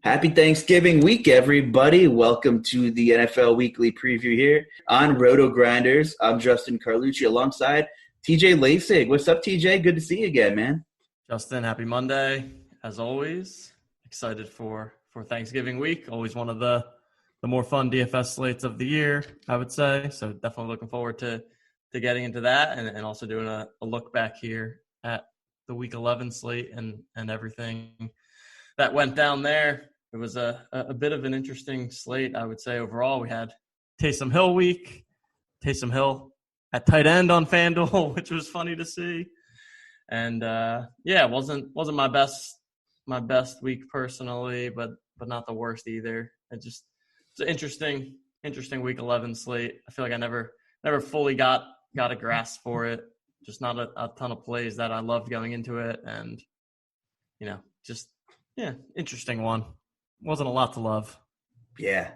Happy Thanksgiving week, everybody. Welcome to the NFL Weekly Preview here on RotoGrinders. I'm Justin Carlucci alongside TJ Laessig. What's up, TJ? Good to see you again, man. Justin, happy Monday. As always, excited for Thanksgiving week. Always one of the more fun DFS slates of the year, I would say. So definitely looking forward to getting into that and also doing a look back here at the Week 11 slate and everything that went down there. It was a bit of an interesting slate, I would say. Overall, we had Taysom Hill week, Taysom Hill at tight end on FanDuel, which was funny to see. And it wasn't my best week personally, but not the worst either. It's an interesting Week 11 slate. I feel like I never fully got a grasp for it. Just not a ton of plays that I loved going into it, and interesting one. Wasn't a lot to love. Yeah,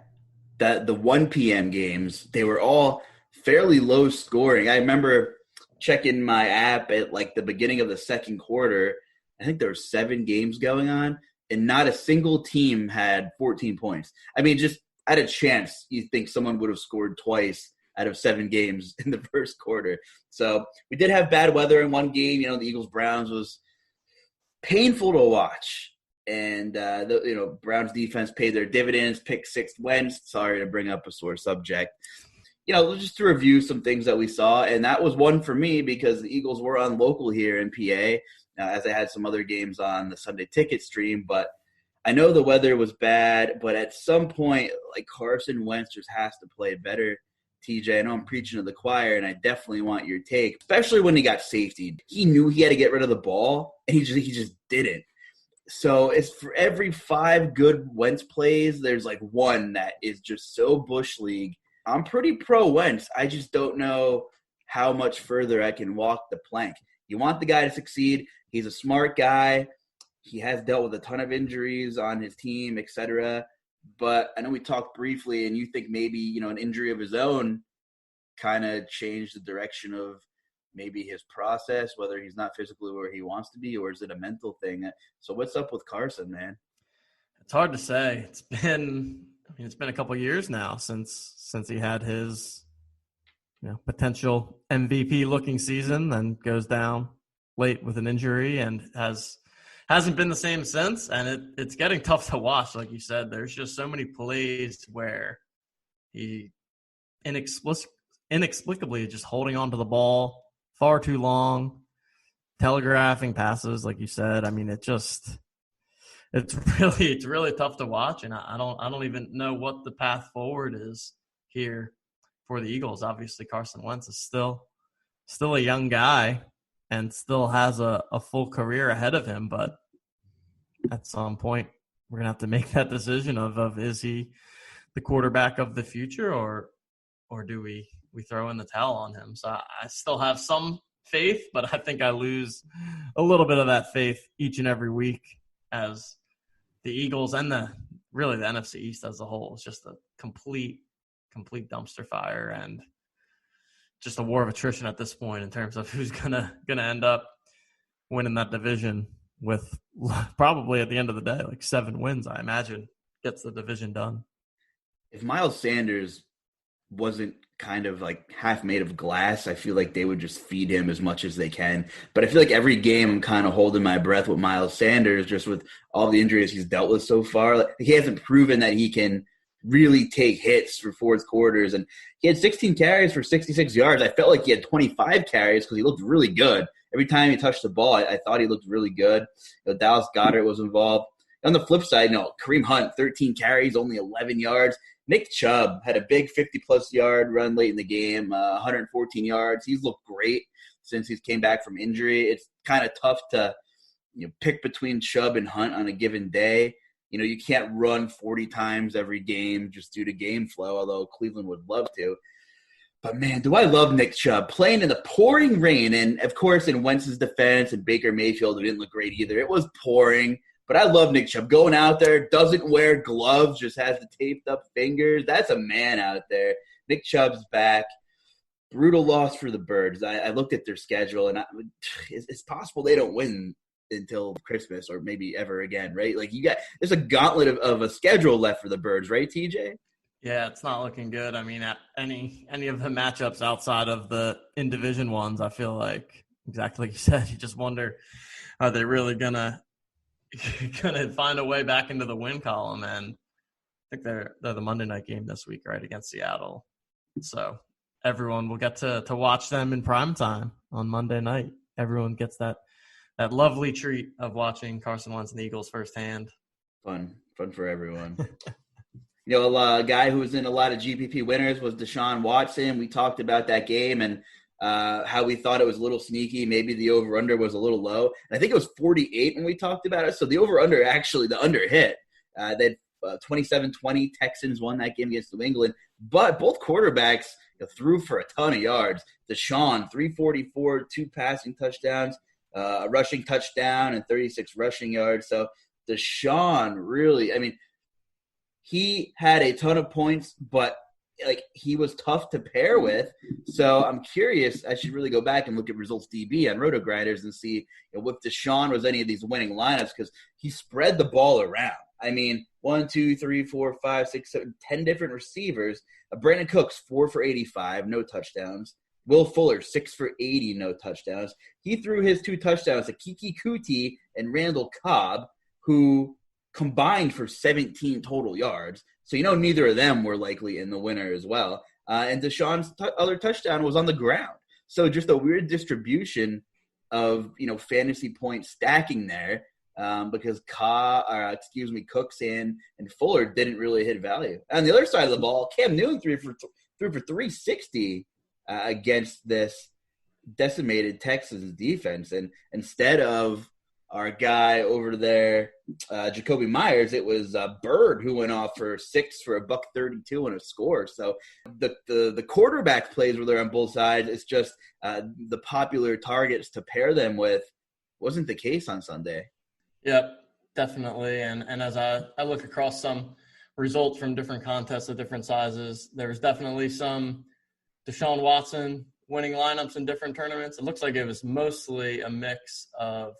the 1 p.m. games, they were all fairly low scoring. I remember checking my app at like the beginning of the second quarter. I think there were 7 games going on, and not a single team had 14 points. I mean, just at a chance, you think someone would have scored twice out of 7 games in the first quarter. So we did have bad weather in one game. The Eagles-Browns was painful to watch. And, Browns defense paid their dividends, picked 6 wins. Sorry to bring up a sore subject. Just to review some things that we saw. And that was one for me because the Eagles were on local here in PA, as I had some other games on the Sunday ticket stream. But I know the weather was bad, but at some point, like Carson Wentz just has to play better. TJ, I know I'm preaching to the choir, and I definitely want your take, especially when he got safetied. He knew he had to get rid of the ball, and he just didn't. So it's for every 5 good Wentz plays, there's like one that is just so Bush League. I'm pretty pro Wentz. I just don't know how much further I can walk the plank. You want the guy to succeed. He's a smart guy. He has dealt with a ton of injuries on his team, etc. But I know we talked briefly, and you think maybe, an injury of his own kind of changed the direction of maybe his process, whether he's not physically where he wants to be, or is it a mental thing? So what's up with Carson, man? It's hard to say. It's been a couple of years now since he had his potential MVP looking season, then goes down late with an injury and hasn't been the same since. And it's getting tough to watch. Like you said, there's just so many plays where he inexplicably just holding on to the ball far too long, telegraphing passes, like you said. I mean, it's really tough to watch, and I don't even know what the path forward is here for the Eagles. Obviously, Carson Wentz is still a young guy and still has a full career ahead of him, but at some point we're gonna have to make that decision of is he the quarterback of the future, or do we throw in the towel on him? So I still have some faith, but I think I lose a little bit of that faith each and every week as the Eagles and the NFC East as a whole is just a complete dumpster fire and just a war of attrition at this point in terms of who's gonna end up winning that division with probably at the end of the day like 7 wins, I imagine, gets the division done. If Miles Sanders wasn't kind of like half made of glass, I feel like they would just feed him as much as they can. But I feel like every game I'm kind of holding my breath with Miles Sanders, just with all the injuries he's dealt with so far. Like, he hasn't proven that he can really take hits for fourth quarters. And he had 16 carries for 66 yards. I felt like he had 25 carries because he looked really good. Every time he touched the ball, I thought he looked really good. Dallas Goedert was involved. On the flip side, Kareem Hunt, 13 carries, only 11 yards. Nick Chubb had a big 50-plus yard run late in the game, 114 yards. He's looked great since he's came back from injury. It's kind of tough to pick between Chubb and Hunt on a given day. You can't run 40 times every game just due to game flow, although Cleveland would love to. But, man, do I love Nick Chubb playing in the pouring rain. And, of course, in Wentz's defense and Baker Mayfield, who didn't look great either, it was pouring. But I love Nick Chubb going out there, doesn't wear gloves, just has the taped up fingers. That's a man out there. Nick Chubb's back. Brutal loss for the Birds. I looked at their schedule, and it's possible they don't win until Christmas or maybe ever again, right? Like there's a gauntlet of a schedule left for the Birds, right, TJ? Yeah, it's not looking good. I mean, at any of the matchups outside of the in-division ones, I feel like, exactly like you said, you just wonder, are they really gonna find a way back into the win column? And I think they're the Monday night game this week, right, against Seattle. So everyone will get to watch them in prime time on Monday night. Everyone gets that lovely treat of watching Carson Wentz and the Eagles firsthand. Fun for everyone. A guy who was in a lot of GPP winners was Deshaun Watson. We talked about that game and how we thought it was a little sneaky. Maybe the over-under was a little low. And I think it was 48 when we talked about it. So the over-under, actually, the under hit. They had 27-20. Texans won that game against New England. But both quarterbacks threw for a ton of yards. Deshaun, 344, 2 passing touchdowns, a rushing touchdown, and 36 rushing yards. So Deshaun really, he had a ton of points, but he was tough to pair with. So I'm curious. I should really go back and look at results DB on RotoGrinders and see if Deshaun was any of these winning lineups, because he spread the ball around. 1, 2, 3, 4, 5, 6, 7, 10 different receivers. Brandon Cooks, 4 for 85, no touchdowns. Will Fuller, 6 for 80, no touchdowns. He threw his 2 touchdowns to Kiki Kuti and Randall Cobb, who combined for 17 total yards. So, neither of them were likely in the winner as well. And Deshaun's other touchdown was on the ground. So just a weird distribution of, fantasy point stacking there because Cooks and Fuller didn't really hit value. On the other side of the ball, Cam Newton threw for 360 against this decimated Texas defense. And instead of our guy over there, Jacoby Myers, it was Bird who went off for 6 for $132 and a score. So the quarterback plays were there on both sides. It's just the popular targets to pair them with wasn't the case on Sunday. Yep, definitely. And as I look across some results from different contests of different sizes, there was definitely some Deshaun Watson winning lineups in different tournaments. It looks like it was mostly a mix of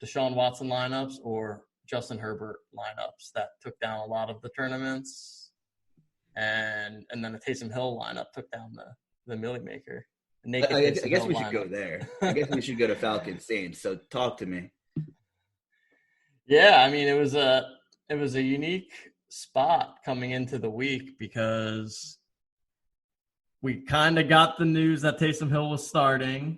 Deshaun Watson lineups or Justin Herbert lineups that took down a lot of the tournaments. And then the Taysom Hill lineup took down the Millie Maker. I guess we should go there. I guess we should go to Falcons Saints. So talk to me. Yeah, it was a unique spot coming into the week because we kind of got the news that Taysom Hill was starting.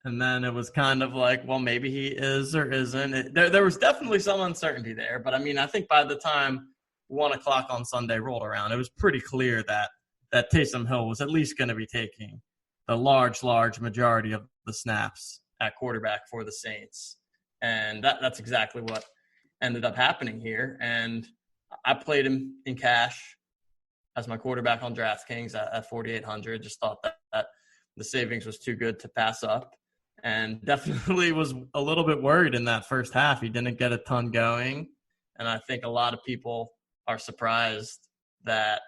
And then it was kind of like, well, maybe he is or isn't. There was definitely some uncertainty there. But, I think by the time 1 o'clock on Sunday rolled around, it was pretty clear that Taysom Hill was at least going to be taking the large majority of the snaps at quarterback for the Saints. And that's exactly what ended up happening here. And I played him in cash as my quarterback on DraftKings at 4,800. Just thought that the savings was too good to pass up. And definitely was a little bit worried in that first half. He didn't get a ton going. And I think a lot of people are surprised that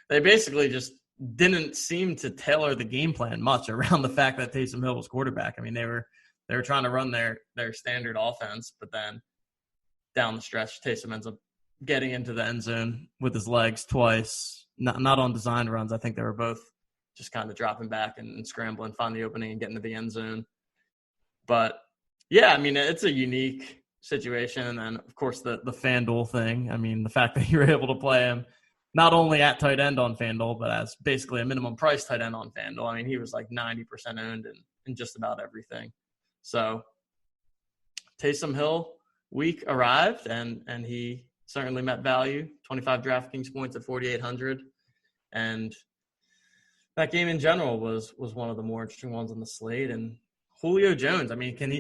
they basically just didn't seem to tailor the game plan much around the fact that Taysom Hill was quarterback. They were trying to run their standard offense, but then down the stretch, Taysom ends up getting into the end zone with his legs twice, not on designed runs. I think they were both just kind of dropping back and scrambling, find the opening and getting to the end zone. But, yeah, it's a unique situation. And then, of course, the FanDuel thing. The fact that you were able to play him not only at tight end on FanDuel, but as basically a minimum price tight end on FanDuel. He was like 90% owned in just about everything. So Taysom Hill week arrived, and he certainly met value, 25 DraftKings points at 4,800. And that game in general was one of the more interesting ones on the slate. And Julio Jones,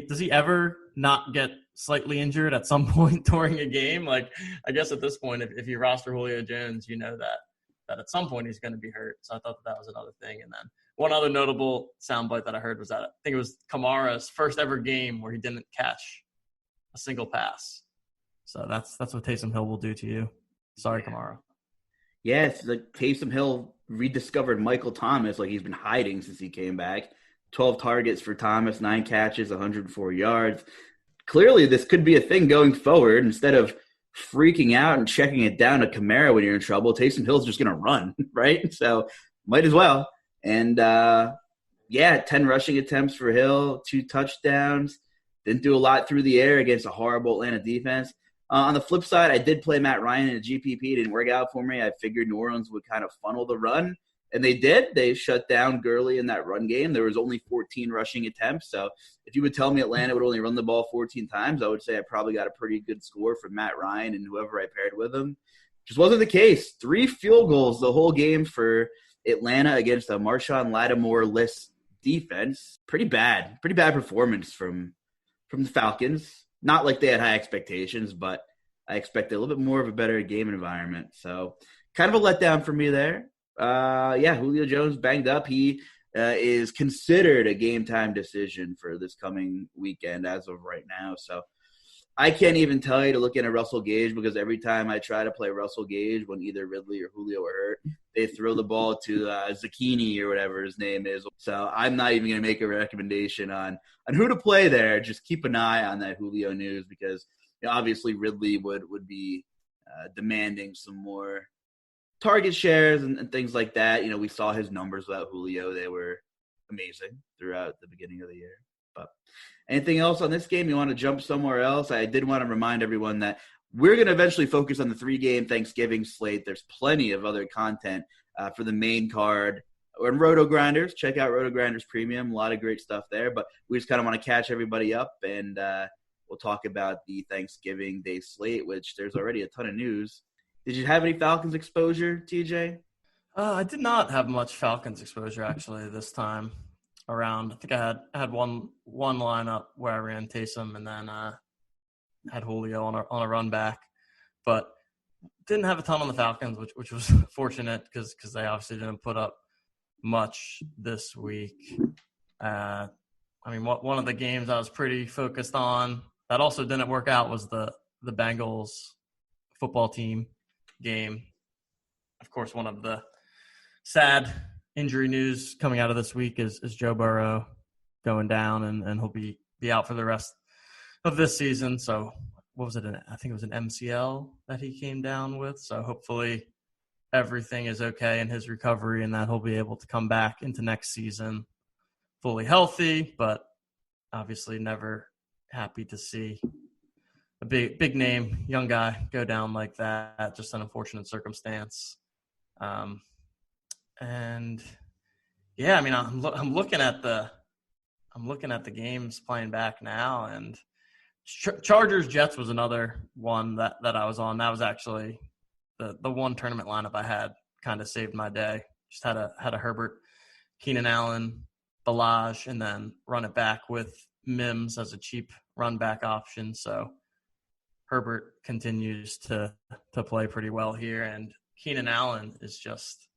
does he ever not get slightly injured at some point during a game? I guess at this point, if you roster Julio Jones, you know that at some point he's going to be hurt. So I thought that was another thing. And then one other notable soundbite that I heard was that I think it was Kamara's first ever game where he didn't catch a single pass. So that's what Taysom Hill will do to you. Sorry, Kamara. Yes, Taysom Hill rediscovered Michael Thomas like he's been hiding since he came back. 12 targets for Thomas, 9 catches, 104 yards. clearly this could be a thing going forward. Instead of freaking out and checking it down to Kamara when you're in trouble, Taysom Hill's just going to run, right? So might as well. And 10 rushing attempts for Hill, 2 touchdowns. Didn't do a lot through the air against a horrible Atlanta defense. On the flip side, I did play Matt Ryan in a GPP. It didn't work out for me. I figured New Orleans would kind of funnel the run, and they did. They shut down Gurley in that run game. There was only 14 rushing attempts. So if you would tell me Atlanta would only run the ball 14 times, I would say I probably got a pretty good score from Matt Ryan and whoever I paired with him. Just wasn't the case. 3 field goals the whole game for Atlanta against a Marshawn Lattimore-less defense. Pretty bad performance from the Falcons. Not like they had high expectations, but I expected a little bit more of a better game environment. So kind of a letdown for me there. Julio Jones banged up. He is considered a game-time decision for this coming weekend as of right now. So I can't even tell you to look into Russell Gage, because every time I try to play Russell Gage when either Ridley or Julio are hurt, they throw the ball to Zucchini or whatever his name is. So I'm not even going to make a recommendation on who to play there. Just keep an eye on that Julio news, because obviously Ridley would be demanding some more target shares and things like that. We saw his numbers without Julio. They were amazing throughout the beginning of the year. But anything else on this game? You want to jump somewhere else? I did want to remind everyone that we're going to eventually focus on the 3-game Thanksgiving slate. There's plenty of other content for the main card. We're in RotoGrinders. Check out RotoGrinders Premium. A lot of great stuff there. But we just kind of want to catch everybody up, and we'll talk about the Thanksgiving Day slate, which there's already a ton of news. Did you have any Falcons exposure, TJ? I did not have much Falcons exposure, actually, this time around. I think I had one lineup where I ran Taysom and then had Julio on a run back, but didn't have a ton on the Falcons, which was fortunate because they obviously didn't put up much this week. One of the games I was pretty focused on that also didn't work out was the Bengals football team game. Of course, one of the sad injury news coming out of this week is Joe Burrow going down, and he'll be out for the rest of this season. So what was it? I think it was an MCL that he came down with. So hopefully everything is okay in his recovery and that he'll be able to come back into next season fully healthy, but obviously never happy to see a big name, young guy go down like that. Just an unfortunate circumstance. I'm looking at the games playing back now, and Chargers Jets was another one that I was on. That was actually the one tournament lineup I had kind of saved my day. Just had a Herbert, Keenan Allen, Balaj, and then run it back with Mims as a cheap run back option. So Herbert continues to play pretty well here, and Keenan Allen is just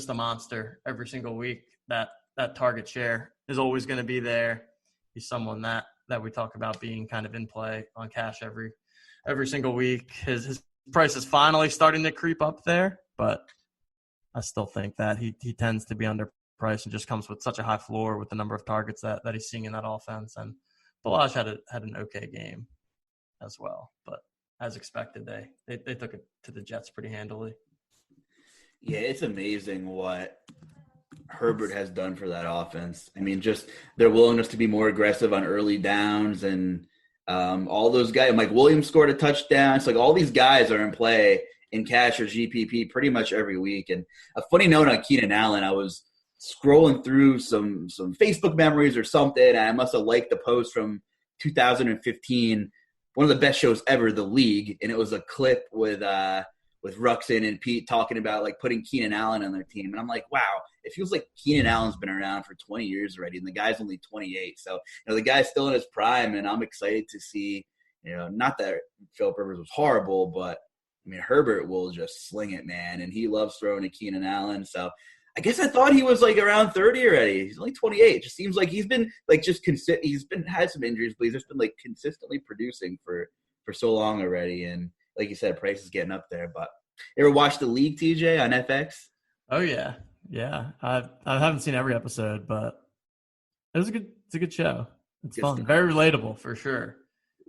a monster every single week. That target share is always going to be there. He's someone that we talk about being kind of in play on cash every single week. His price is finally starting to creep up there, but I still think that he tends to be underpriced and just comes with such a high floor with the number of targets that he's seeing in that offense. And Balaj had an okay game as well, but as expected, they took it to the Jets pretty handily. Yeah, it's amazing what Herbert has done for that offense. I mean, just their willingness to be more aggressive on early downs, and all those guys. Mike Williams scored a touchdown. It's like all these guys are in play in cash or GPP pretty much every week. And a funny note on Keenan Allen, I was scrolling through some Facebook memories or something, and I must have liked the post from 2015, one of the best shows ever, The League, and it was a clip with Ruxin and Pete talking about like putting Keenan Allen on their team. And I'm like, wow, it feels like Keenan Allen's been around for 20 years already, and the guy's only 28. So, the guy's still in his prime, and I'm excited to see, not that Philip Rivers was horrible, but I mean, Herbert will just sling it, man. And he loves throwing to Keenan Allen. So I guess I thought he was like around 30 already. He's only 28. It just seems like he's been like had some injuries, but he's just been like consistently producing for so long already. And like you said, price is getting up there. But you ever watch The League, TJ, on FX? Oh yeah. I haven't seen every episode, but it's a good show. It's fun, very relatable for sure.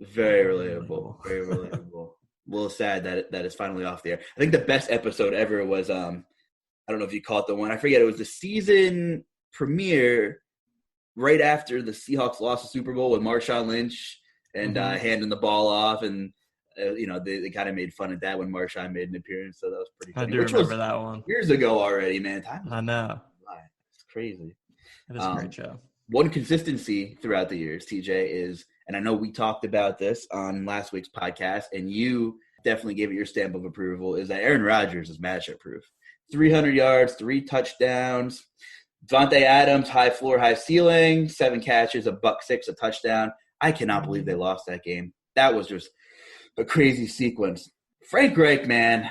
Very relatable. Very relatable. A little sad that it's finally off the air. I think the best episode ever was I don't know if you caught the one. I forget. It was the season premiere right after the Seahawks lost the Super Bowl with Marshawn Lynch and handing the ball off, and they kind of made fun of that when Marshawn made an appearance. So that was pretty funny. I do remember that one. Years ago already, man. I know. It's crazy. It is a great show. One consistency throughout the years, TJ, is, and I know we talked about this on last week's podcast, and you definitely gave it your stamp of approval, is that Aaron Rodgers is matchup proof. 300 yards, 3 touchdowns. Devontae Adams, high floor, high ceiling, 7 catches, $106, a touchdown. I cannot believe they lost that game. That was just a crazy sequence. Frank Reich, man,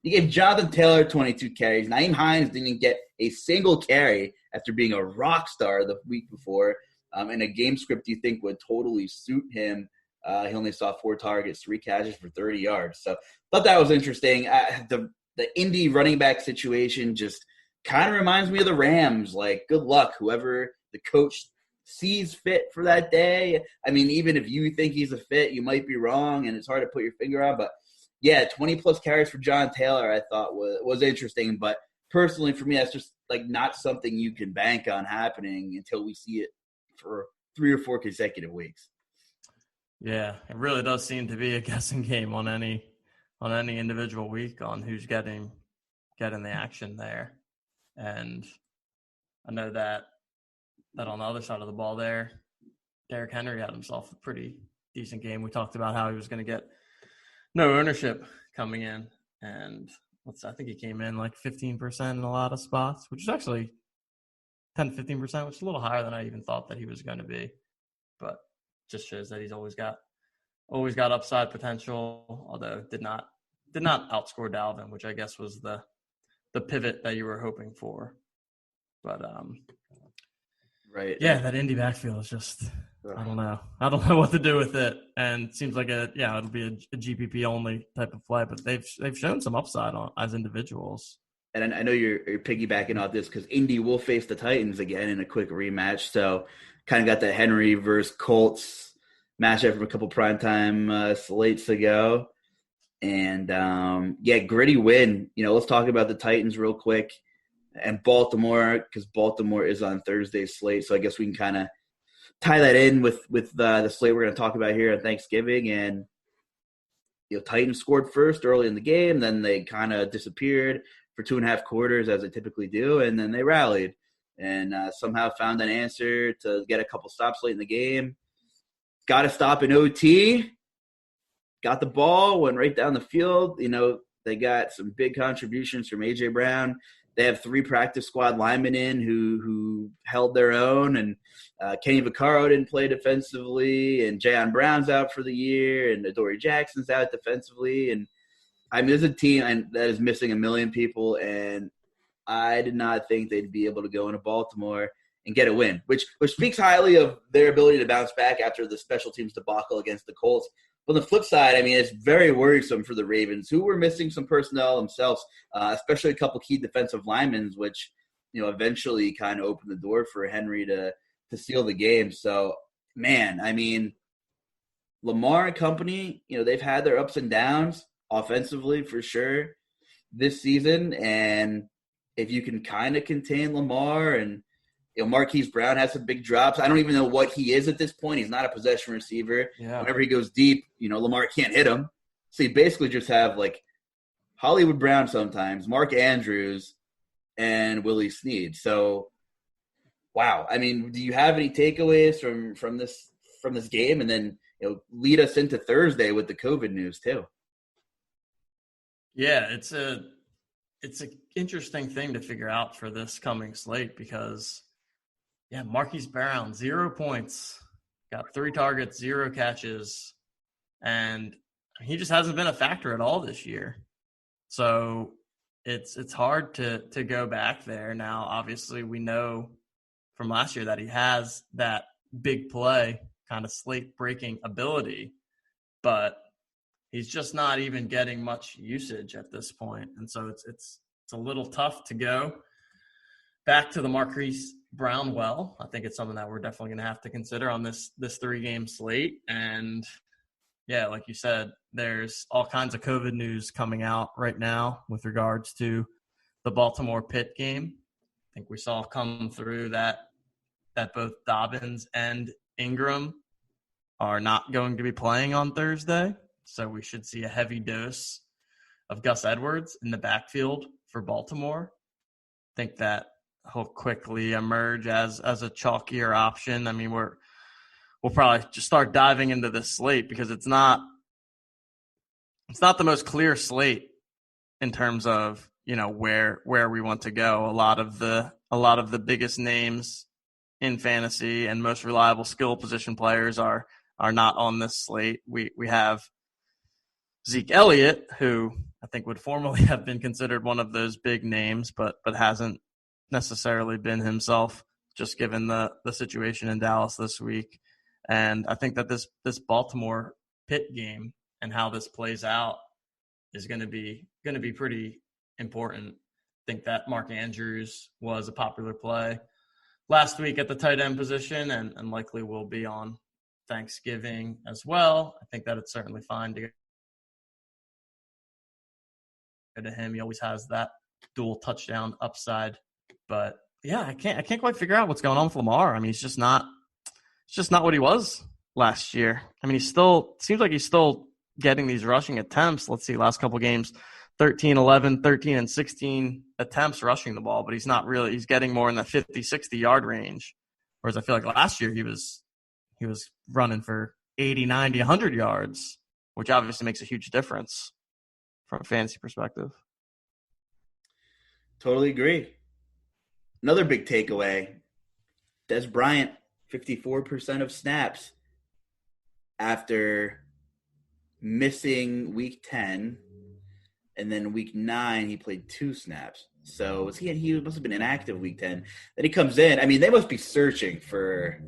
he gave Jonathan Taylor 22 carries. Nyheim Hines didn't get a single carry after being a rock star the week before. In a game script you think would totally suit him. He only saw 4 targets, 3 catches for 30 yards. So thought that was interesting. The Indy running back situation just kind of reminds me of the Rams. Like, good luck, whoever the coach sees fit for that day. I mean, even if you think he's a fit, you might be wrong, and it's hard to put your finger on. But, yeah, 20-plus carries for John Taylor I thought was interesting. But personally, for me, that's just, like, not something you can bank on happening until we see it for 3 or 4 consecutive weeks. Yeah, it really does seem to be a guessing game on any individual week on who's getting the action there. And I know that on the other side of the ball there, Derrick Henry had himself a pretty decent game. We talked about how he was going to get no ownership coming in. And I think he came in like 15% in a lot of spots, which is actually 10 to 15%, which is a little higher than I even thought that he was going to be. But just shows that he's always got upside potential, although did not outscore Dalvin, which I guess was the pivot that you were hoping for. But right. Yeah, that Indy backfield is just I don't know what to do with it. And it seems like it'll be a GPP only type of play, but they've shown some upside as individuals. And I know you're piggybacking off this because Indy will face the Titans again in a quick rematch. So kind of got the Henry versus Colts matchup from a couple primetime slates ago. And, gritty win. Let's talk about the Titans real quick and Baltimore, because Baltimore is on Thursday's slate. So I guess we can kind of tie that in with the slate we're going to talk about here on Thanksgiving. And, Titans scored first early in the game. Then they kind of disappeared for 2.5 quarters, as they typically do. And then they rallied and somehow found an answer to get a couple stops late in the game. Got a stop in OT. Got the ball, went right down the field. They got some big contributions from A.J. Brown. They have 3 practice squad linemen in who held their own. And Kenny Vaccaro didn't play defensively. And Jayon Brown's out for the year. And Adoree Jackson's out defensively. And, there's a team that is missing 1 million people. And I did not think they'd be able to go into Baltimore and get a win, which speaks highly of their ability to bounce back after the special teams debacle against the Colts. But on the flip side, it's very worrisome for the Ravens, who were missing some personnel themselves, especially a couple key defensive linemen, which, eventually kind of opened the door for Henry to seal the game. So, man, Lamar and company, they've had their ups and downs offensively for sure this season. And if you can kind of contain Lamar and, Marquise Brown has some big drops. I don't even know what he is at this point. He's not a possession receiver. Yeah. Whenever he goes deep, Lamar can't hit him. So you basically just have like Hollywood Brown sometimes, Mark Andrews, and Willie Snead. So, wow. Do you have any takeaways from this game? And then lead us into Thursday with the COVID news too. Yeah, it's an interesting thing to figure out for this coming slate because. Yeah, Marquise Brown, 0 points, got 3 targets, 0 catches, and he just hasn't been a factor at all this year. So it's hard to go back there. Now, obviously, we know from last year that he has that big play kind of slate-breaking ability, but he's just not even getting much usage at this point. And so it's a little tough to go back to the Marquise Brown well. I think it's something that we're definitely going to have to consider on this 3-game slate. And yeah, like you said, there's all kinds of COVID news coming out right now with regards to the Baltimore Pitt game. I think we saw come through that both Dobbins and Ingram are not going to be playing on Thursday. So we should see a heavy dose of Gus Edwards in the backfield for Baltimore. I think that he'll quickly emerge as a chalkier option. I mean, we'll probably just start diving into this slate because it's not the most clear slate in terms of, where we want to go. A lot of the biggest names in fantasy and most reliable skill position players are not on this slate. We have Zeke Elliott, who I think would formerly have been considered one of those big names, but hasn't necessarily been himself, just given the situation in Dallas this week. And I think that this Baltimore Pitt game and how this plays out is going to be pretty important. I think that Mark Andrews was a popular play last week at the tight end position and likely will be on Thanksgiving as well. I think that it's certainly fine to go to him. He always has that dual touchdown upside. But yeah, I can't quite figure out what's going on with Lamar. I mean, it's just not what he was last year. I mean, seems like he's still getting these rushing attempts. Let's see, last couple games, 13, 11, 13, and 16 attempts rushing the ball, but he's getting more in the 50, 60-yard range. Whereas I feel like last year he was running for 80, 90, 100 yards, which obviously makes a huge difference from a fantasy perspective. Totally agree. Another big takeaway, Dez Bryant, 54% of snaps after missing week 10, and then week 9 he played 2 snaps. So he must have been inactive week 10. Then he comes in. I mean, they must be searching for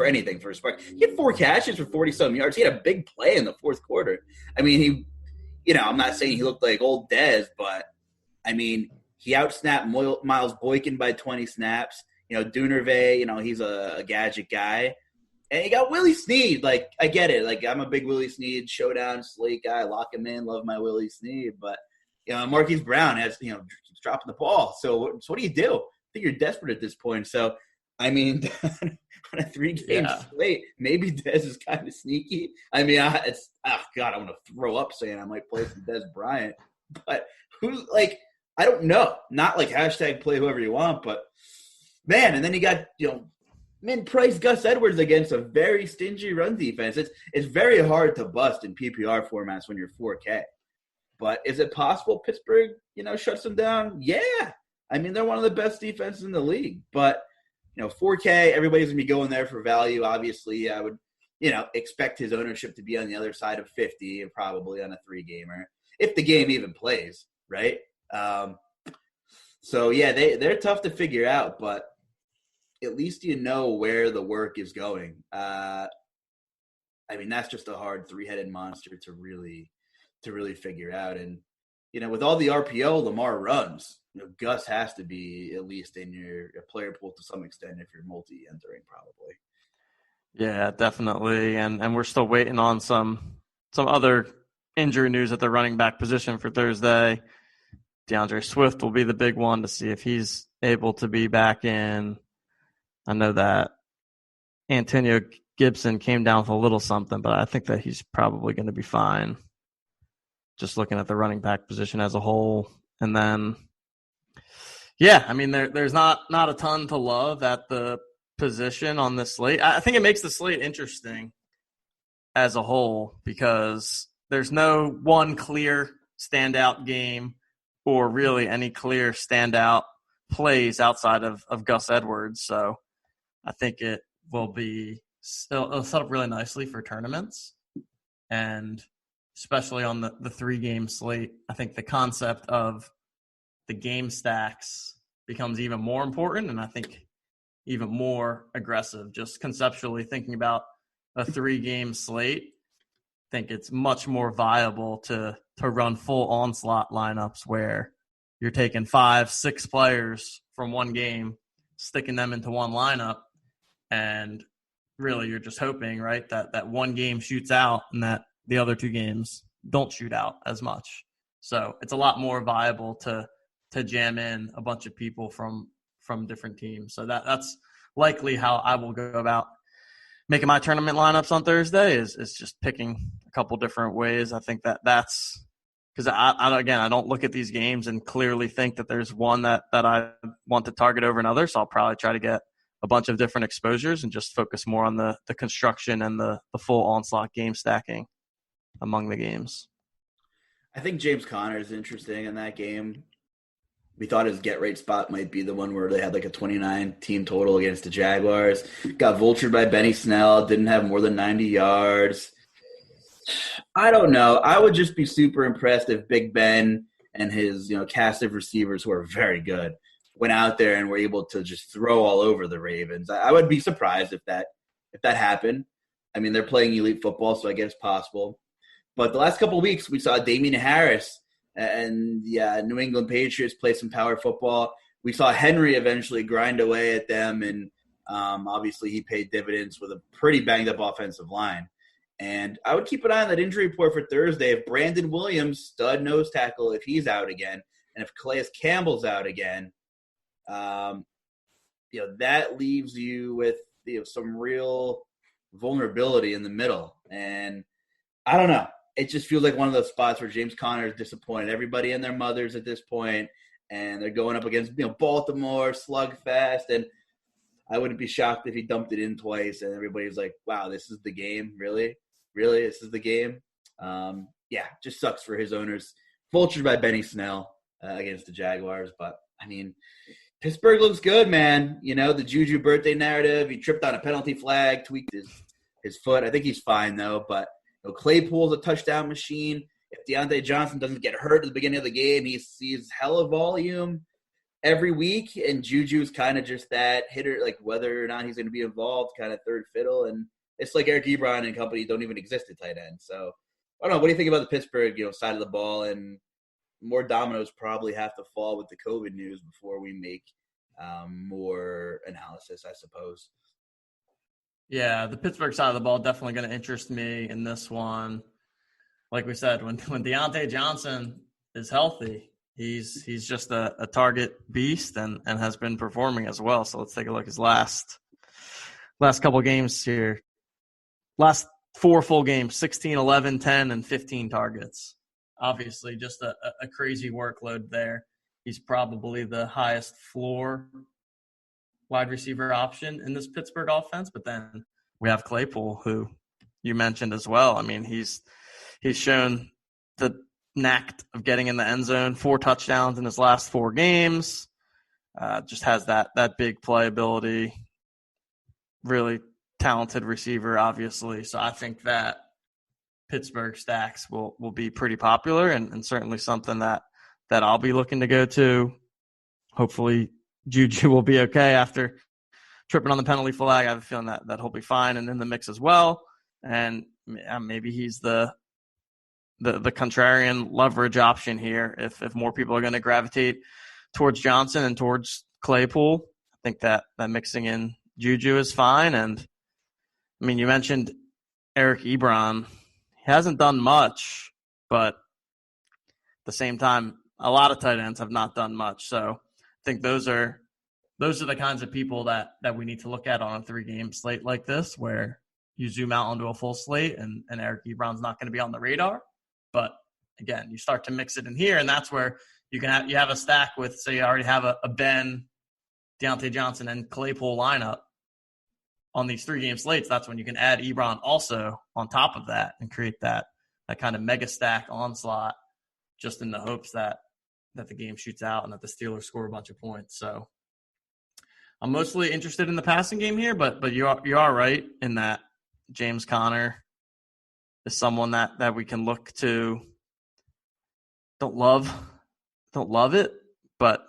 anything for a spark. He had 4 catches for 40-some yards. He had a big play in the fourth quarter. I mean, I'm not saying he looked like old Dez, but I mean, he outsnapped Miles Boykin by 20 snaps. Dunive, he's a gadget guy. And he got Willie Snead. Like, I get it. Like, I'm a big Willie Snead showdown slate guy. Lock him in. Love my Willie Snead. But, Marquise Brown has, keeps dropping the ball. So what do you do? I think you're desperate at this point. So, I mean, on a 3-game slate, maybe Dez is kind of sneaky. I mean, I want to throw up saying I might play some Dez Bryant. But I don't know. Not like hashtag play whoever you want, but man, and then you got, min-price Gus Edwards against a very stingy run defense. It's very hard to bust in PPR formats when you're 4K. But is it possible Pittsburgh, shuts them down? Yeah. I mean, they're one of the best defenses in the league. But, 4K, everybody's going to be going there for value. Obviously, I would, expect his ownership to be on the other side of 50 and probably on a 3-gamer, if the game even plays, right? So, yeah, they're tough to figure out, but at least where the work is going. I mean, that's just a hard 3-headed monster to really figure out. And, with all the RPO Lamar runs, Gus has to be at least in your player pool to some extent if you're multi-entering probably. Yeah, definitely. And we're still waiting on some other injury news at the running back position for Thursday. DeAndre Swift will be the big one to see if he's able to be back in. I know that Antonio Gibson came down with a little something, but I think that he's probably going to be fine. Just looking at the running back position as a whole. And then, yeah, I mean, there's not a ton to love at the position on this slate. I think it makes the slate interesting as a whole because there's no one clear standout game or really any clear standout plays outside of Gus Edwards. So I think it'll set up really nicely for tournaments. And especially on the 3-game slate, I think the concept of the game stacks becomes even more important. And I think even more aggressive, just conceptually thinking about a 3-game slate. I think it's much more viable to run full onslaught lineups where you're taking 5-6 players from one game sticking them into one lineup, and really you're just hoping, right, that one game shoots out and that the other two games don't shoot out as much. So it's a lot more viable to jam in a bunch of people from different teams. So that's likely how I will go about making my tournament lineups on Thursday is just picking a couple different ways. I think that's because I don't look at these games and clearly think that there's one that I want to target over another. So I'll probably try to get a bunch of different exposures and just focus more on the construction and the full onslaught game stacking among the games. I think James Conner is interesting in that game. We thought his get right spot might be the one where they had like a 29 team total against the Jaguars. Got vultured by Benny Snell, didn't have more than 90 yards. I don't know. I would just be super impressed if Big Ben and his cast of receivers who are very good went out there and were able to just throw all over the Ravens. I would be surprised if that happened. I mean, they're playing elite football, so I guess it's possible. But the last couple of weeks, we saw Damian Harris and New England Patriots play some power football. We saw Henry eventually grind away at them, and obviously he paid dividends with a pretty banged-up offensive line. And I would keep an eye on that injury report for Thursday. If Brandon Williams, stud nose tackle, if he's out again, and if Calais Campbell's out again, that leaves you with some real vulnerability in the middle. And I don't know. It just feels like one of those spots where James Conner is disappointed everybody and their mothers at this point, and they're going up against Baltimore, slugfest, and I wouldn't be shocked if he dumped it in twice and everybody's like, wow, this is the game? Really? This is the game? Just sucks for his owners. Vultured by Benny Snell against the Jaguars, but, I mean, Pittsburgh looks good, man. The Juju birthday narrative, he tripped on a penalty flag, tweaked his foot. I think he's fine, though, but Claypool's a touchdown machine. If Deontay Johnson doesn't get hurt at the beginning of the game, he sees hella volume every week, and Juju's kind of just that hitter, like whether or not he's going to be involved, kind of third fiddle, and it's like Eric Ebron and company don't even exist at tight end. So, I don't know. What do you think about the Pittsburgh, side of the ball? And more dominoes probably have to fall with the COVID news before we make more analysis, I suppose. Yeah, the Pittsburgh side of the ball definitely going to interest me in this one. Like we said, when Deontay Johnson is healthy, he's just a target beast and has been performing as well. So let's take a look at his last couple of games here. Last 4 full games, 16, 11, 10, and 15 targets. Obviously, just a crazy workload there. He's probably the highest floor wide receiver option in this Pittsburgh offense. But then we have Claypool, who you mentioned as well. I mean, he's shown the knack of getting in the end zone, 4 touchdowns in his last 4 games. Just has that big playability. Really talented receiver, obviously. So I think that Pittsburgh stacks will be pretty popular and certainly something that I'll be looking to go to. Hopefully Juju will be okay after tripping on the penalty flag. I have a feeling that he'll be fine and in the mix as well. And maybe he's the contrarian leverage option here. If more people are going to gravitate towards Johnson and towards Claypool, I think that mixing in Juju is fine. And I mean, you mentioned Eric Ebron. He hasn't done much, but at the same time, a lot of tight ends have not done much. So I think those are the kinds of people that we need to look at on a 3-game slate like this, where you zoom out onto a full slate and Eric Ebron's not going to be on the radar. But again, you start to mix it in here, and that's where you have a stack with, say, you already have a Ben, Deontay Johnson, and Claypool lineup on these 3-game slates. That's when you can add Ebron also on top of that and create that kind of mega stack onslaught, just in the hopes that the game shoots out and that the Steelers score a bunch of points. So I'm mostly interested in the passing game here, but you are right in that James Conner is someone that we can look to. Don't love it, but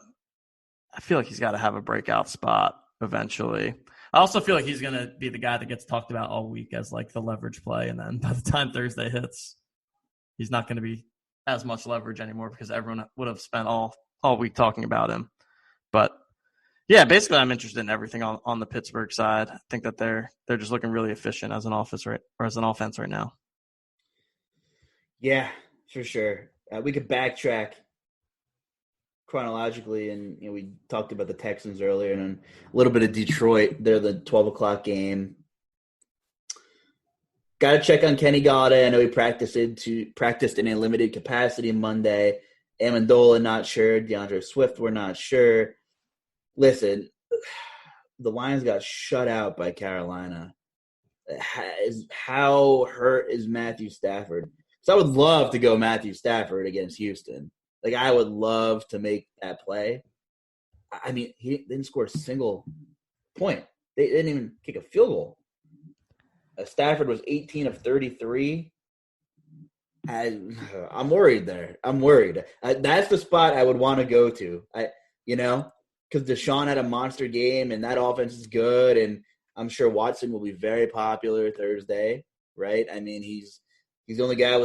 I feel like he's got to have a breakout spot eventually. I also feel like he's going to be the guy that gets talked about all week as like the leverage play, and then by the time Thursday hits, he's not going to be as much leverage anymore because everyone would have spent all week talking about him. But Yeah, basically, I'm interested in everything on the Pittsburgh side. I think that they're just looking really efficient as an offense right now. Yeah, for sure. We could backtrack chronologically, and we talked about the Texans earlier, and a little bit of Detroit. They're the 12 o'clock game. Got to check on Kenny Galladay. I know he practiced in a limited capacity Monday. Amendola, not sure. DeAndre Swift, we're not sure. Listen, the Lions got shut out by Carolina. How hurt is Matthew Stafford? So I would love to go Matthew Stafford against Houston. Like, I would love to make that play. I mean, he didn't score a single point. They didn't even kick a field goal. Stafford was 18 of 33. I'm worried there. I'm worried. That's the spot I would want to go to. Because Deshaun had a monster game, and that offense is good, and I'm sure Watson will be very popular Thursday, right? I mean, he's the only guy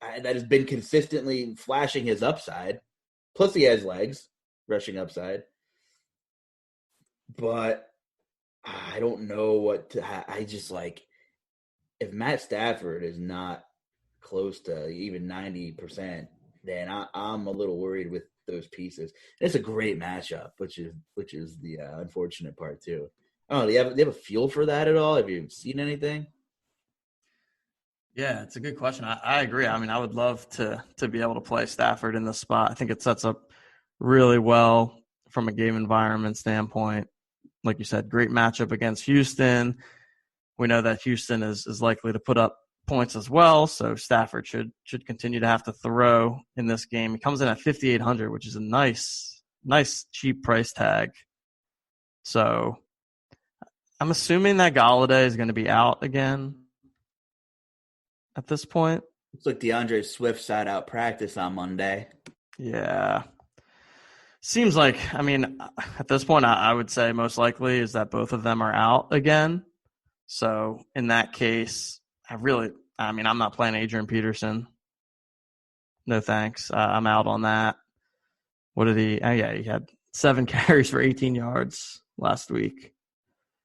that has been consistently flashing his upside. Plus, he has legs, rushing upside. But I don't know what to. I just if Matt Stafford is not close to even 90%, then I'm a little worried with those pieces. It's a great matchup, which is the unfortunate part too. Oh, do you have a feel for that at all? Have you seen anything? Yeah, it's a good question. I agree. I mean, I would love to be able to play Stafford in this spot. I think it sets up really well from a game environment standpoint. Like you said, great matchup against Houston. We know that Houston is likely to put up points as well, so Stafford should continue to have to throw in this game. He comes in at 5,800, which is a nice cheap price tag. So I'm assuming that Galladay is going to be out again at this point. Looks like DeAndre Swift sat out practice on Monday. Yeah. Seems like, I mean, at this point, I would say most likely is that both of them are out again. So in that case, I'm not playing Adrian Peterson. No thanks. I'm out on that. What did he? Oh, yeah, he had 7 carries for 18 yards last week.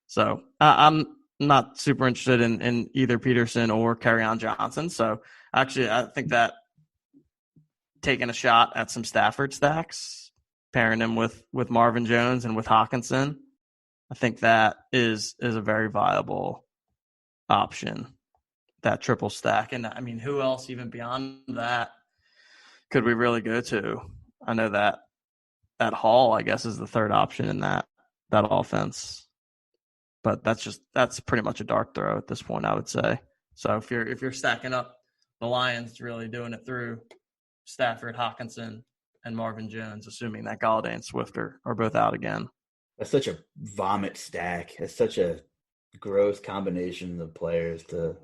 So I'm not super interested in either Peterson or Kerryon Johnson. So actually, I think that taking a shot at some Stafford stacks, pairing him with Marvin Jones and with Hawkinson, I think that is a very viable option, that triple stack. And I mean, who else even beyond that could we really go to? I know that Hall, I guess, is the third option in that offense. But that's pretty much a dark throw at this point, I would say. So if you're stacking up the Lions, really doing it through Stafford, Hawkinson, and Marvin Jones, assuming that Galladay and Swift are both out again. That's such a vomit stack. It's such a gross combination of players to.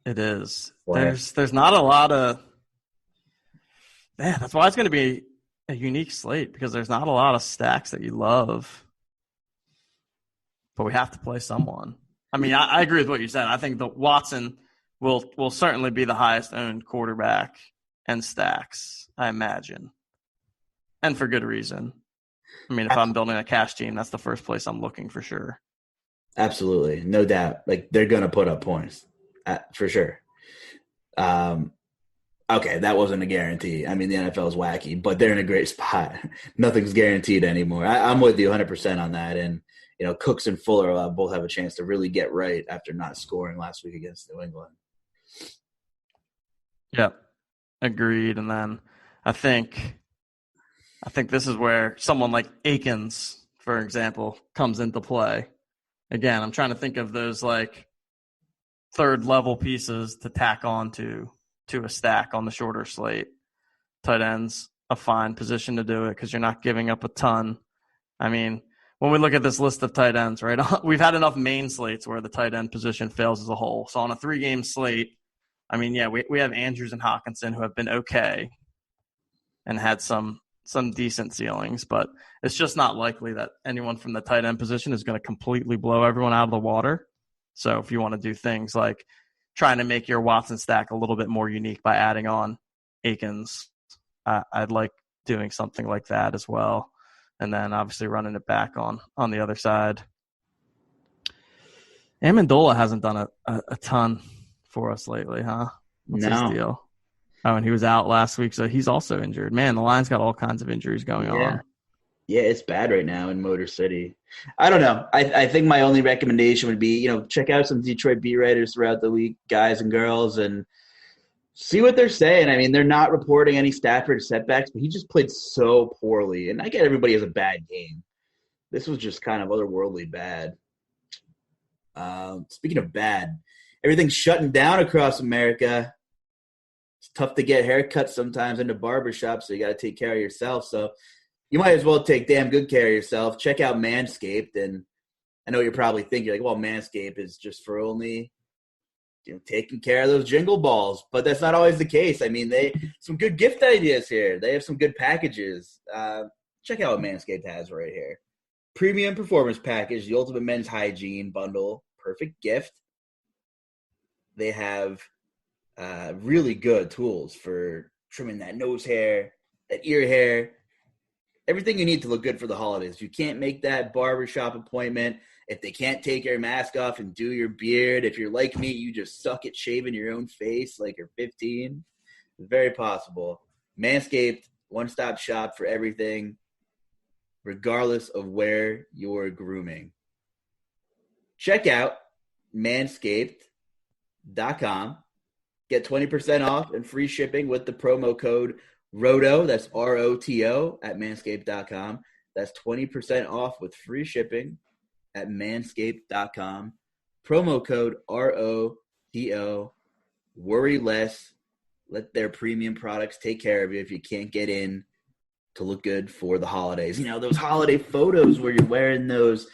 It is. Play. There's not a lot of. Yeah, that's why it's going to be a unique slate, because there's not a lot of stacks that you love. But we have to play someone. I mean, I agree with what you said. I think that Watson will certainly be the highest owned quarterback and stacks, I imagine. And for good reason. I mean, if I'm building a cash team, that's the first place I'm looking for sure. Absolutely. No doubt. They're going to put up points for sure. Okay, that wasn't a guarantee. I mean, the NFL is wacky, but they're in a great spot. Nothing's guaranteed anymore. I'm with you 100% on that. And, Cooks and Fuller both have a chance to really get right after not scoring last week against New England. Yep. Agreed. And then I think this is where someone like Akins, for example, comes into play. Again, I'm trying to think of those third level pieces to tack on to a stack on the shorter slate. Tight ends, a fine position to do it because you're not giving up a ton. I mean, when we look at this list of tight ends, right, we've had enough main slates where the tight end position fails as a whole. So on a 3-game slate, I mean, yeah, we have Andrews and Hawkinson who have been okay and had some decent ceilings, but it's just not likely that anyone from the tight end position is going to completely blow everyone out of the water. So if you want to do things like trying to make your Watson stack a little bit more unique by adding on Akins, I'd like doing something like that as well. and then obviously running it back on the other side. Amendola hasn't done a ton for us lately, huh? What's his deal? Oh, and he was out last week, so he's also injured. Man, the Lions got all kinds of injuries going on. Yeah, it's bad right now in Motor City. I don't know. I think my only recommendation would be, check out some Detroit beat writers throughout the week, guys and girls, and see what they're saying. I mean, they're not reporting any Stafford setbacks, but he just played so poorly. And I get everybody has a bad game. This was just kind of otherworldly bad. Speaking of bad, everything's shutting down across America. It's tough to get haircuts sometimes in the barbershop, so you got to take care of yourself. So you might as well take damn good care of yourself. Check out Manscaped. And I know you're probably thinking, like, well, Manscaped is just for only taking care of those jingle balls. But that's not always the case. I mean, some good gift ideas here. They have some good packages. Check out what Manscaped has right here. Premium Performance Package, the Ultimate Men's Hygiene Bundle. Perfect gift. They have really good tools for trimming that nose hair, that ear hair, everything you need to look good for the holidays. If you can't make that barbershop appointment, if they can't take your mask off and do your beard, if you're like me, you just suck at shaving your own face like you're 15, it's very possible. Manscaped, one-stop shop for everything, regardless of where you're grooming. Check out manscaped.com. Get 20% off and free shipping with the promo code ROTO, that's ROTO, at manscaped.com. That's 20% off with free shipping at manscaped.com. Promo code ROTO. Worry less. Let their premium products take care of you if you can't get in to look good for the holidays. Those holiday photos where you're wearing those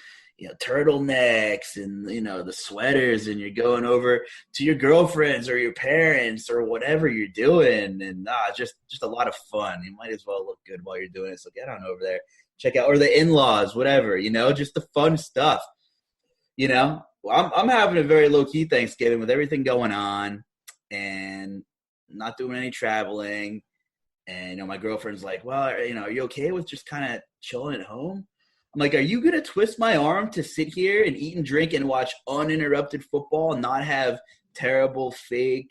turtlenecks and, the sweaters, and you're going over to your girlfriends or your parents or whatever you're doing. And just a lot of fun. You might as well look good while you're doing it. So get on over there, check out, or the in-laws, whatever, just the fun stuff. I'm having a very low-key Thanksgiving with everything going on and not doing any traveling. And, my girlfriend's like, well, are you okay with just kind of chilling at home? I'm like, are you going to twist my arm to sit here and eat and drink and watch uninterrupted football and not have terrible fake,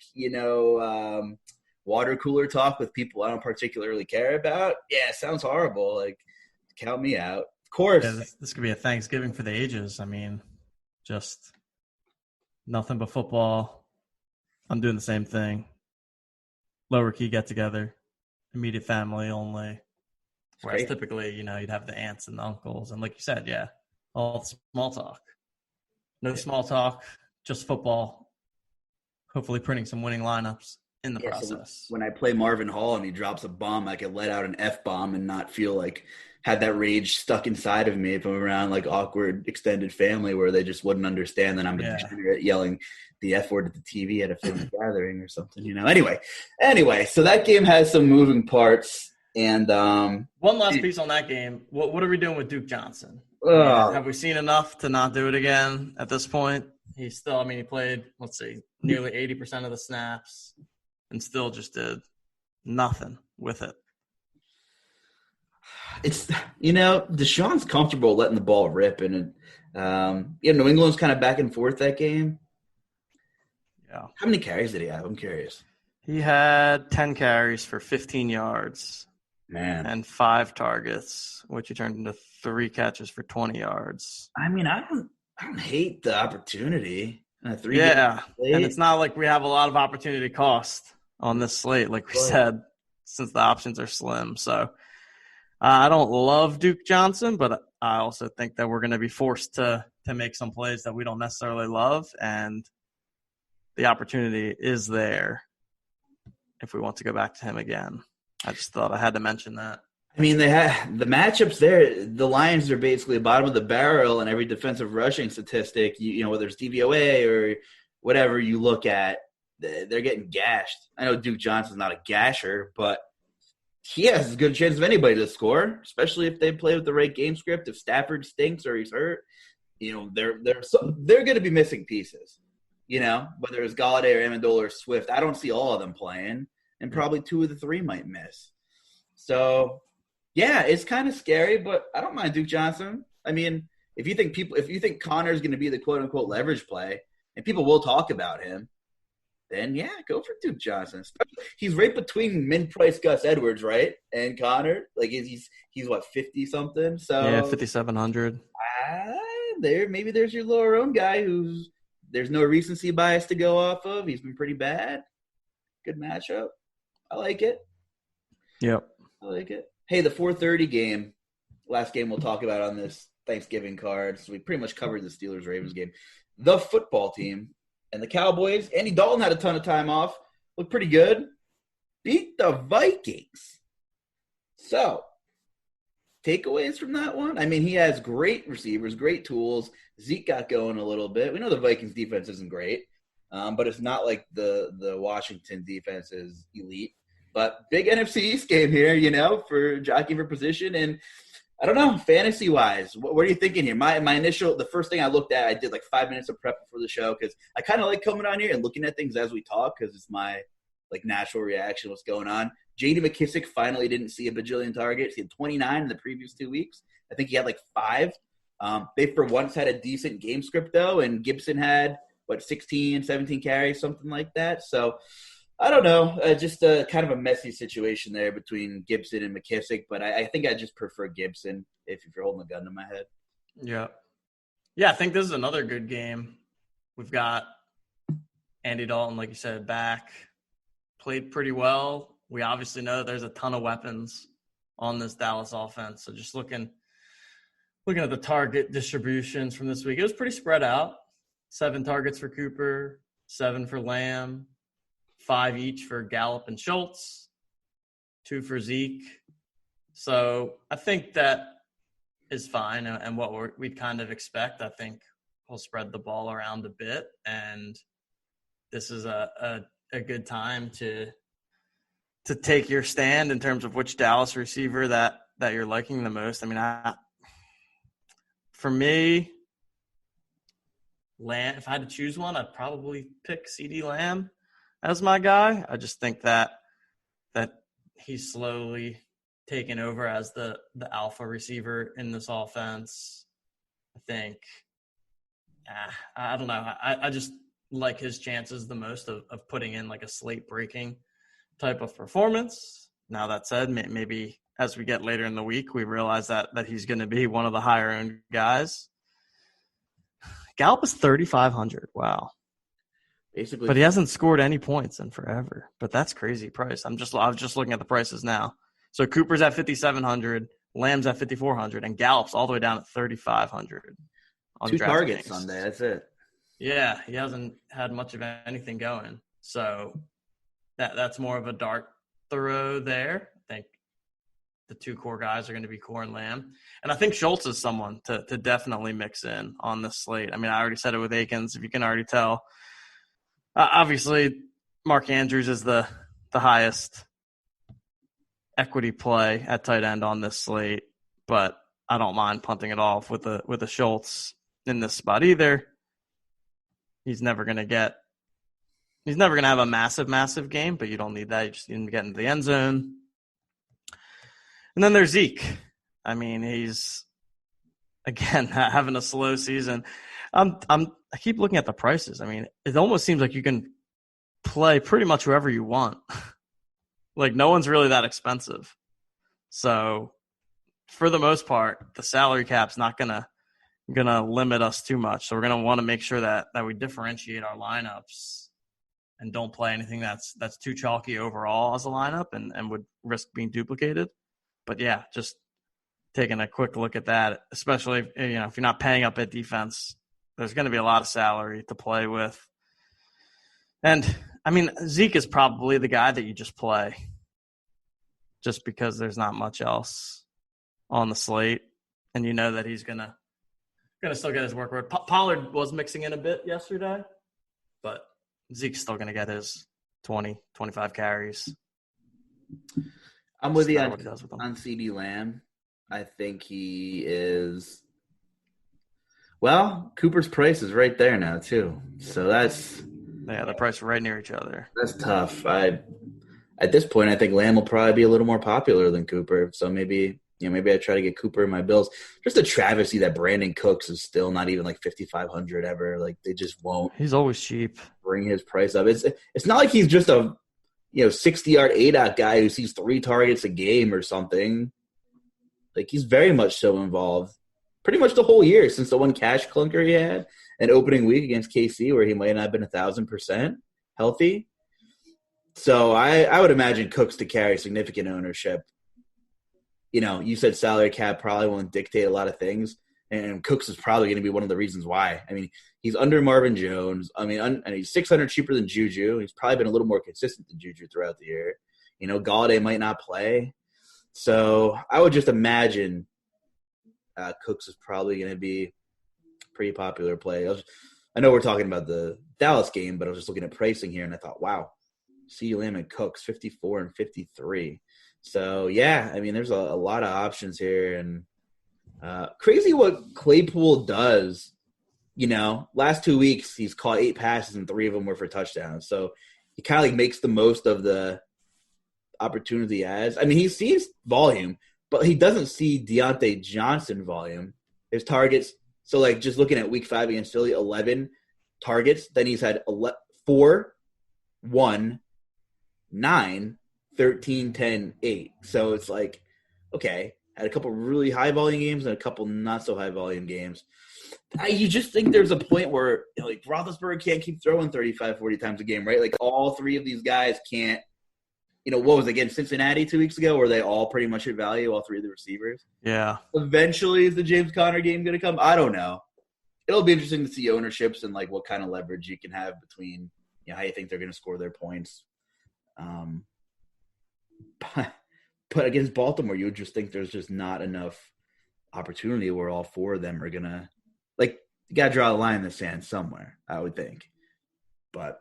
water cooler talk with people I don't particularly care about? Yeah, it sounds horrible. Like, count me out. Of course. Yeah, this could be a Thanksgiving for the ages. I mean, just nothing but football. I'm doing the same thing. Lower key get together, immediate family only. Whereas typically, you'd have the aunts and the uncles. And like you said, yeah, all the small talk. No small talk, just football. Hopefully printing some winning lineups in the process. So when I play Marvin Hall and he drops a bomb, I can let out an F-bomb and not feel like had that rage stuck inside of me if I'm around like awkward extended family where they just wouldn't understand that I'm a degenerate yelling the F word at the TV at a family gathering or something, Anyway, so that game has some moving parts. And one last piece on that game. What are we doing with Duke Johnson? Have we seen enough to not do it again at this point? He played, nearly 80% of the snaps and still just did nothing with it. It's, Deshaun's comfortable letting the ball rip. And, New England's kind of back and forth that game. Yeah. How many carries did he have? I'm curious. He had 10 carries for 15 yards. Man. And 5 targets, which he turned into 3 catches for 20 yards. I mean, I don't hate the opportunity. And it's not like we have a lot of opportunity cost on this slate, like we said, since the options are slim. So I don't love Duke Johnson, but I also think that we're going to be forced to make some plays that we don't necessarily love, and the opportunity is there if we want to go back to him again. I just thought I had to mention that. I mean, they had the matchups there. The Lions are basically bottom of the barrel in every defensive rushing statistic. Whether it's DVOA or whatever you look at, they're getting gashed. I know Duke Johnson's not a gasher, but he has as good a chance of anybody to score, especially if they play with the right game script. If Stafford stinks or he's hurt, they're going to be missing pieces. Whether it's Galladay or Amendola or Swift, I don't see all of them playing. And probably 2 of the 3 might miss. So, Yeah, it's kind of scary, but I don't mind Duke Johnson. I mean, if you think Connor is going to be the quote unquote leverage play, and people will talk about him, then yeah, go for Duke Johnson. He's right between min-price Gus Edwards, right, and Connor. Like he's what 50 something. Yeah, So 5,700. Maybe there's your lower own guy who's there's no recency bias to go off of. He's been pretty bad. Good matchup. I like it. Yep. I like it. Hey, the 4:30 game, last game we'll talk about on this Thanksgiving card. So we pretty much covered the Steelers-Ravens game. The football team and the Cowboys. Andy Dalton had a ton of time off. Looked pretty good. Beat the Vikings. So, takeaways from that one? I mean, he has great receivers, great tools. Zeke got going a little bit. We know the Vikings defense isn't great, but it's not like the Washington defense is elite. But big NFC East game here, for jockeying for position. And I don't know, fantasy-wise, what are you thinking here? The first thing I looked at, I did like 5 minutes of prep before the show because I kind of like coming on here and looking at things as we talk because it's my natural reaction, what's going on. J.D. McKissick finally didn't see a bajillion targets. He had 29 in the previous 2 weeks. I think he had 5. They for once had a decent game script, though, and Gibson had, 16, 17 carries, something like that. So I don't know. Just kind of a messy situation there between Gibson and McKissick, but I think I just prefer Gibson if you're holding a gun to my head. Yeah. Yeah, I think this is another good game. We've got Andy Dalton, like you said, back. Played pretty well. We obviously know there's a ton of weapons on this Dallas offense. So just looking at the target distributions from this week, it was pretty spread out. 7 targets for Cooper, 7 for Lamb, 5 each for Gallup and Schultz, 2 for Zeke. So I think that is fine and what we'd kind of expect. I think we'll spread the ball around a bit, and this is a good time to take your stand in terms of which Dallas receiver that you're liking the most. I mean, for me, Lamb, if I had to choose one, I'd probably pick CeeDee Lamb as my guy. I just think that he's slowly taken over as the alpha receiver in this offense. I think, I don't know. I just like his chances the most of putting in a slate breaking type of performance. Now that said, maybe as we get later in the week, we realize that he's going to be one of the higher owned guys. Gallup is 3,500. Wow. Basically, but he hasn't scored any points in forever. But that's crazy price. I was just looking at the prices now. So Cooper's at 5,700, Lamb's at 5,400, and Gallup's all the way down at 3,500. 2 targets Sunday. That's it. Yeah, he hasn't had much of anything going. So that's more of a dart throw there. I think the 2 core guys are going to be Core and Lamb. And I think Schultz is someone to definitely mix in on this slate. I mean, I already said it with Akins, if you can already tell. Obviously, Mark Andrews is the highest equity play at tight end on this slate, but I don't mind punting it off with a Schultz in this spot either. He's never going to have a massive game, but you don't need that. You just need him to get into the end zone. And then there's Zeke. I mean, he's again having a slow season. I keep looking at the prices. I mean, it almost seems like you can play pretty much whoever you want. No one's really that expensive. So for the most part, the salary cap's not gonna limit us too much. So we're gonna want to make sure that we differentiate our lineups and don't play anything that's too chalky overall as a lineup and would risk being duplicated. But yeah, just taking a quick look at that, especially if you're not paying up at defense, there's going to be a lot of salary to play with. And I mean, Zeke is probably the guy that you just play just because there's not much else on the slate. And you know that he's going to still get his workload. Pollard was mixing in a bit yesterday, but Zeke's still going to get his 20, 25 carries. I'm with you on CeeDee Lamb. I think he is – well, Cooper's price is right there now too. So that's – yeah, the price are right near each other. That's tough. At this point, I think Lamb will probably be a little more popular than Cooper. So maybe maybe I try to get Cooper in my Bills. Just a travesty that Brandon Cooks is still not even like 5,500 ever. Like they just won't. He's always cheap. Bring his price up. It's not like he's just a 60-yard ADOT guy who sees 3 targets a game or something. Like he's very much so involved. Pretty much the whole year since the one cash clunker he had an opening week against KC where he might not have been 1,000% healthy. So I would imagine Cooks to carry significant ownership. You said salary cap probably won't dictate a lot of things, and Cooks is probably going to be one of the reasons why. I mean, he's under Marvin Jones. I mean, and he's 600 cheaper than Juju. He's probably been a little more consistent than Juju throughout the year. Galladay might not play. So I would just imagine Cooks is probably going to be a pretty popular play. I know we're talking about the Dallas game, but I was just looking at pricing here, and I thought, wow, CeeDee Lamb and Cooks, 54 and 53. So, yeah, I mean, there's a lot of options here. And crazy what Claypool does. Last 2 weeks, he's caught 8 passes, and 3 of them were for touchdowns. So he kind of makes the most of the opportunity he has. I mean, he sees volume, but he doesn't see Deontay Johnson volume. His targets, so just looking at week 5 against Philly, 11 targets. Then he's had 4, 1, 9, 13, 10, 8. So it's okay, had a couple really high volume games and a couple not so high volume games. You just think there's a point where Roethlisberger can't keep throwing 35, 40 times a game, right? All 3 of these guys can't. What was it, against Cincinnati 2 weeks ago? Were they all pretty much at value, all 3 of the receivers? Yeah. Eventually, is the James Conner game going to come? I don't know. It'll be interesting to see ownerships and what kind of leverage you can have between how you think they're going to score their points. But against Baltimore, you would just think there's just not enough opportunity where all 4 of them are going to you got to draw a line in the sand somewhere, I would think. But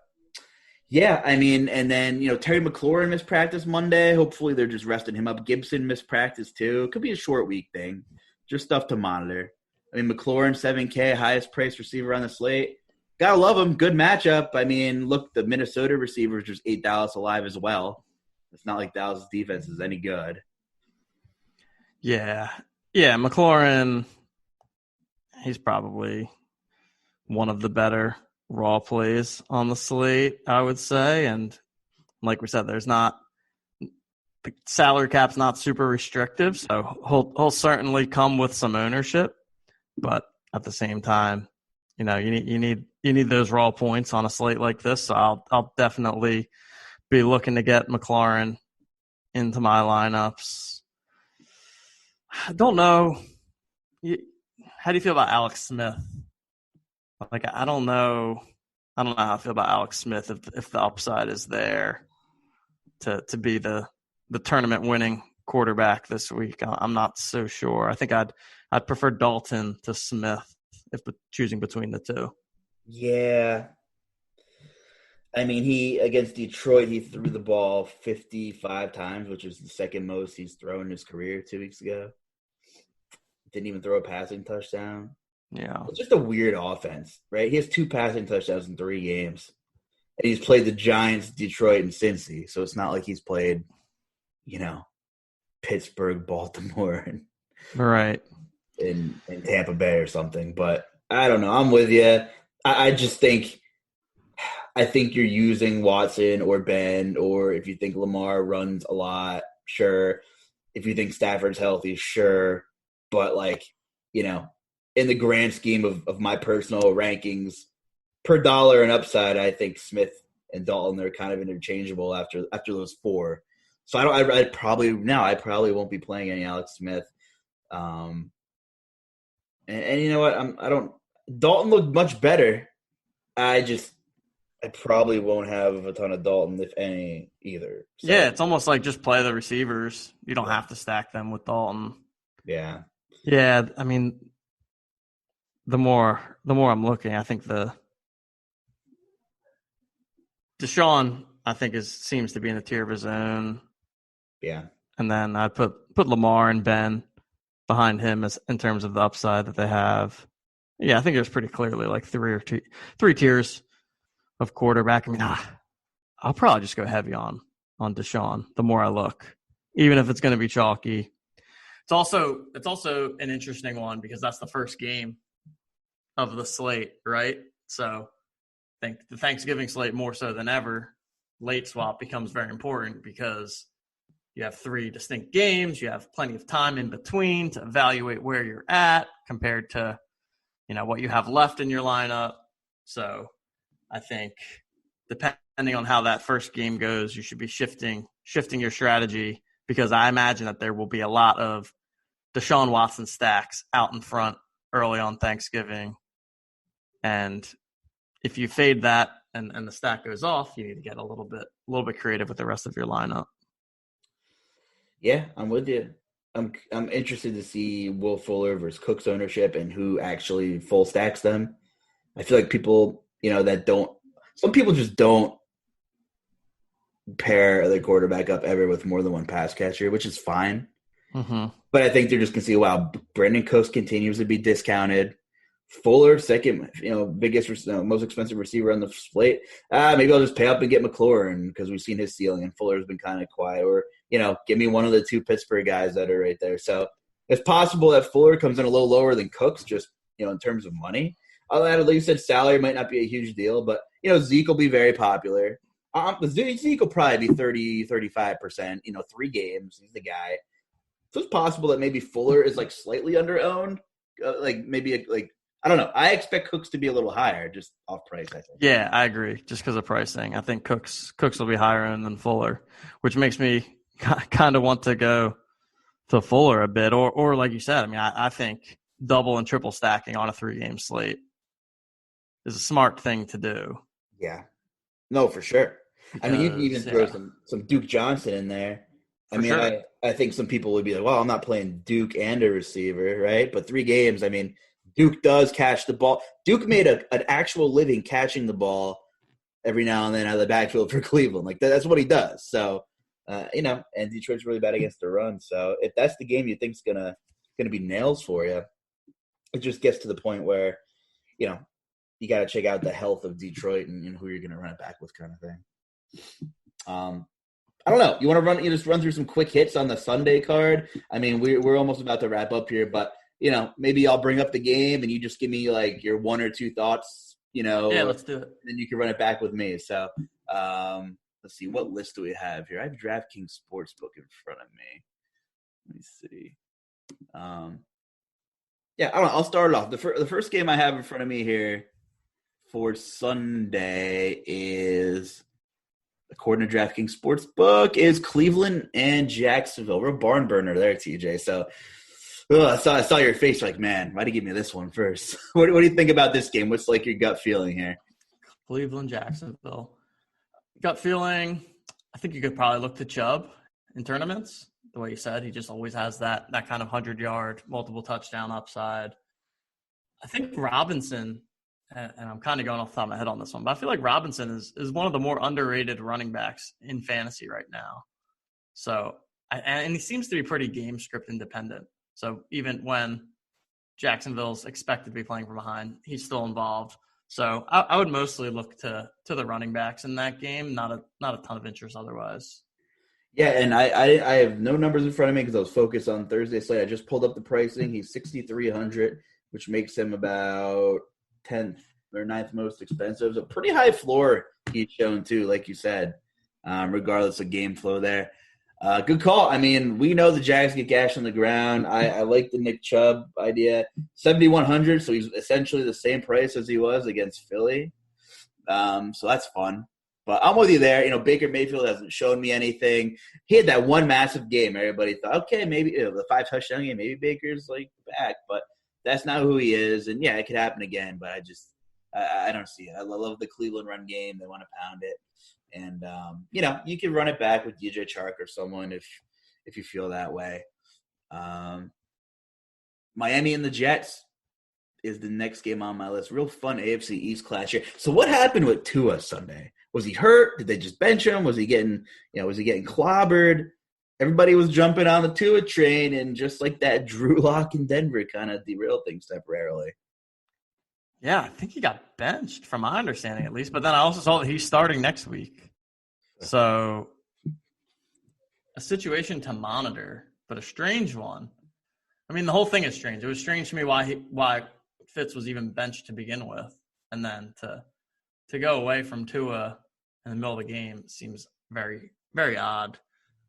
yeah, I mean, and then, Terry McLaurin missed practice Monday. Hopefully they're just resting him up. Gibson missed practice too. It could be a short week thing. Just stuff to monitor. I mean, McLaurin, 7K, highest priced receiver on the slate. Gotta love him. Good matchup. I mean, look, the Minnesota receivers just ate Dallas alive as well. It's not like Dallas' defense is any good. Yeah. Yeah, McLaurin, he's probably one of the better raw plays on the slate, I would say. And like we said, there's not – the salary cap's not super restrictive, so he'll certainly come with some ownership. But at the same time, you need those raw points on a slate like this. So I'll definitely be looking to get McLaurin into my lineups. I don't know. How do you feel about Alex Smith? I don't know how I feel about Alex Smith if the upside is there to be the tournament winning quarterback this week. I'm not so sure. I think I'd prefer Dalton to Smith if choosing between the 2. Yeah. I mean, against Detroit, he threw the ball 55 times, which is the second most he's thrown in his career 2 weeks ago. Didn't even throw a passing touchdown. Yeah. It's just a weird offense, right? He has 2 passing touchdowns in 3 games. And he's played the Giants, Detroit, and Cincy. So it's not like he's played, Pittsburgh, Baltimore, and right. in Tampa Bay or something. But I don't know. I'm with you. I just think you're using Watson or Ben, or if you think Lamar runs a lot, sure. If you think Stafford's healthy, sure. But in the grand scheme of my personal rankings per dollar and upside, I think Smith and Dalton are kind of interchangeable after those 4. So I probably won't be playing any Alex Smith. And you know what? Dalton looked much better. I probably won't have a ton of Dalton, if any, either. So, yeah, it's almost like just play the receivers. You don't have to stack them with Dalton. Yeah. Yeah, I mean, the more I'm looking, I think the Deshaun, I think seems to be in the tier of his own. Yeah. And then I'd put Lamar and Ben behind him in terms of the upside that they have. Yeah, I think there's pretty clearly 3 tiers of quarterback. I mean, I'll probably just go heavy on Deshaun the more I look, even if it's going to be chalky. It's also an interesting one because that's the first game of the slate, right? So I think the Thanksgiving slate more so than ever, late swap becomes very important because you have 3 distinct games. You have plenty of time in between to evaluate where you're at compared to, what you have left in your lineup. So I think depending on how that first game goes, you should be shifting your strategy because I imagine that there will be a lot of Deshaun Watson stacks out in front early on Thanksgiving. And if you fade that and the stack goes off, you need to get a little bit creative with the rest of your lineup. Yeah, I'm with you. I'm interested to see Will Fuller versus Cook's ownership and who actually full stacks them. I feel like people, some people just don't pair their quarterback up ever with more than one pass catcher, which is fine. Mm-hmm. But I think they're just going to see, wow, Brandon Cooks continues to be discounted. Fuller, second, biggest, most expensive receiver on the slate. Maybe I'll just pay up and get McLaurin because we've seen his ceiling, and Fuller's been kind of quiet. Or, give me one of the 2 Pittsburgh guys that are right there. So it's possible that Fuller comes in a little lower than Cooks, just in terms of money. I'll add, like you said, salary might not be a huge deal, but Zeke will be very popular. Zeke will probably be 30-35%. 3 games, he's the guy. So it's possible that maybe Fuller is slightly underowned, I don't know. I expect Cooks to be a little higher, just off price, I think. Yeah, I agree. Just because of pricing, I think Cooks will be higher than Fuller, which makes me kind of want to go to Fuller a bit, or like you said, I think double and triple stacking on a 3-game slate is a smart thing to do. Yeah, no, for sure. Because, you can even throw some Duke Johnson in there. Sure. I think some people would be like, well, I'm not playing Duke and a receiver, right? But 3 games, Duke does catch the ball. Duke made an actual living catching the ball every now and then out of the backfield for Cleveland. That's what he does. So, and Detroit's really bad against the run. So if that's the game you think's gonna be nails for you, it just gets to the point where, you got to check out the health of Detroit and who you're gonna run it back with, kind of thing. I don't know. You want to just run through some quick hits on the Sunday card? We're almost about to wrap up here, but maybe I'll bring up the game and you just give me your 1 or 2 thoughts, Yeah, let's do it. Then you can run it back with me. So let's see. What list do we have here? I have DraftKings Sportsbook in front of me. Let me see. I don't know. I'll start it off. The first game I have in front of me here for Sunday is, according to DraftKings Sportsbook, is Cleveland and Jacksonville. We're a barn burner there, TJ. So I saw your face man, why'd you give me this one first? What do you think about this game? What's your gut feeling here? Cleveland, Jacksonville. Gut feeling, I think you could probably look to Chubb in tournaments. The way you said, he just always has that kind of 100-yard, multiple touchdown upside. I think Robinson, and I'm kind of going off the top of my head on this one, but I feel like Robinson is one of the more underrated running backs in fantasy right now. So, and he seems to be pretty game script independent. So even when Jacksonville's expected to be playing from behind, he's still involved. So I would mostly look to the running backs in that game, not a ton of interest otherwise. Yeah, and I have no numbers in front of me because I was focused on Thursday slate. I just pulled up the pricing. He's 6,300, which makes him about 10th or 9th most expensive. So pretty high floor he's shown too, like you said, regardless of game flow there. Good call. We know the Jags get gash on the ground. I like the Nick Chubb idea. 7,100, so he's essentially the same price as he was against Philly. So that's fun. But I'm with you there. Baker Mayfield hasn't shown me anything. He had that one massive game. Everybody thought, okay, maybe the 5-touchdown game, maybe Baker's back. But that's not who he is. And, yeah, it could happen again. But I don't see it. I love the Cleveland run game. They want to pound it. And, you can run it back with DJ Chark or someone if you feel that way. Miami and the Jets is the next game on my list. Real fun AFC East clash here. So what happened with Tua Sunday? Was he hurt? Did they just bench him? Was he getting clobbered? Everybody was jumping on the Tua train, and just like that, Drew Lock in Denver kind of derailed things temporarily. Yeah, I think he got benched, from my understanding at least. But then I also saw that he's starting next week. So a situation to monitor, but a strange one. I mean, the whole thing is strange. It was strange to me why Fitz was even benched to begin with, and then to go away from Tua in the middle of the game seems very, very odd.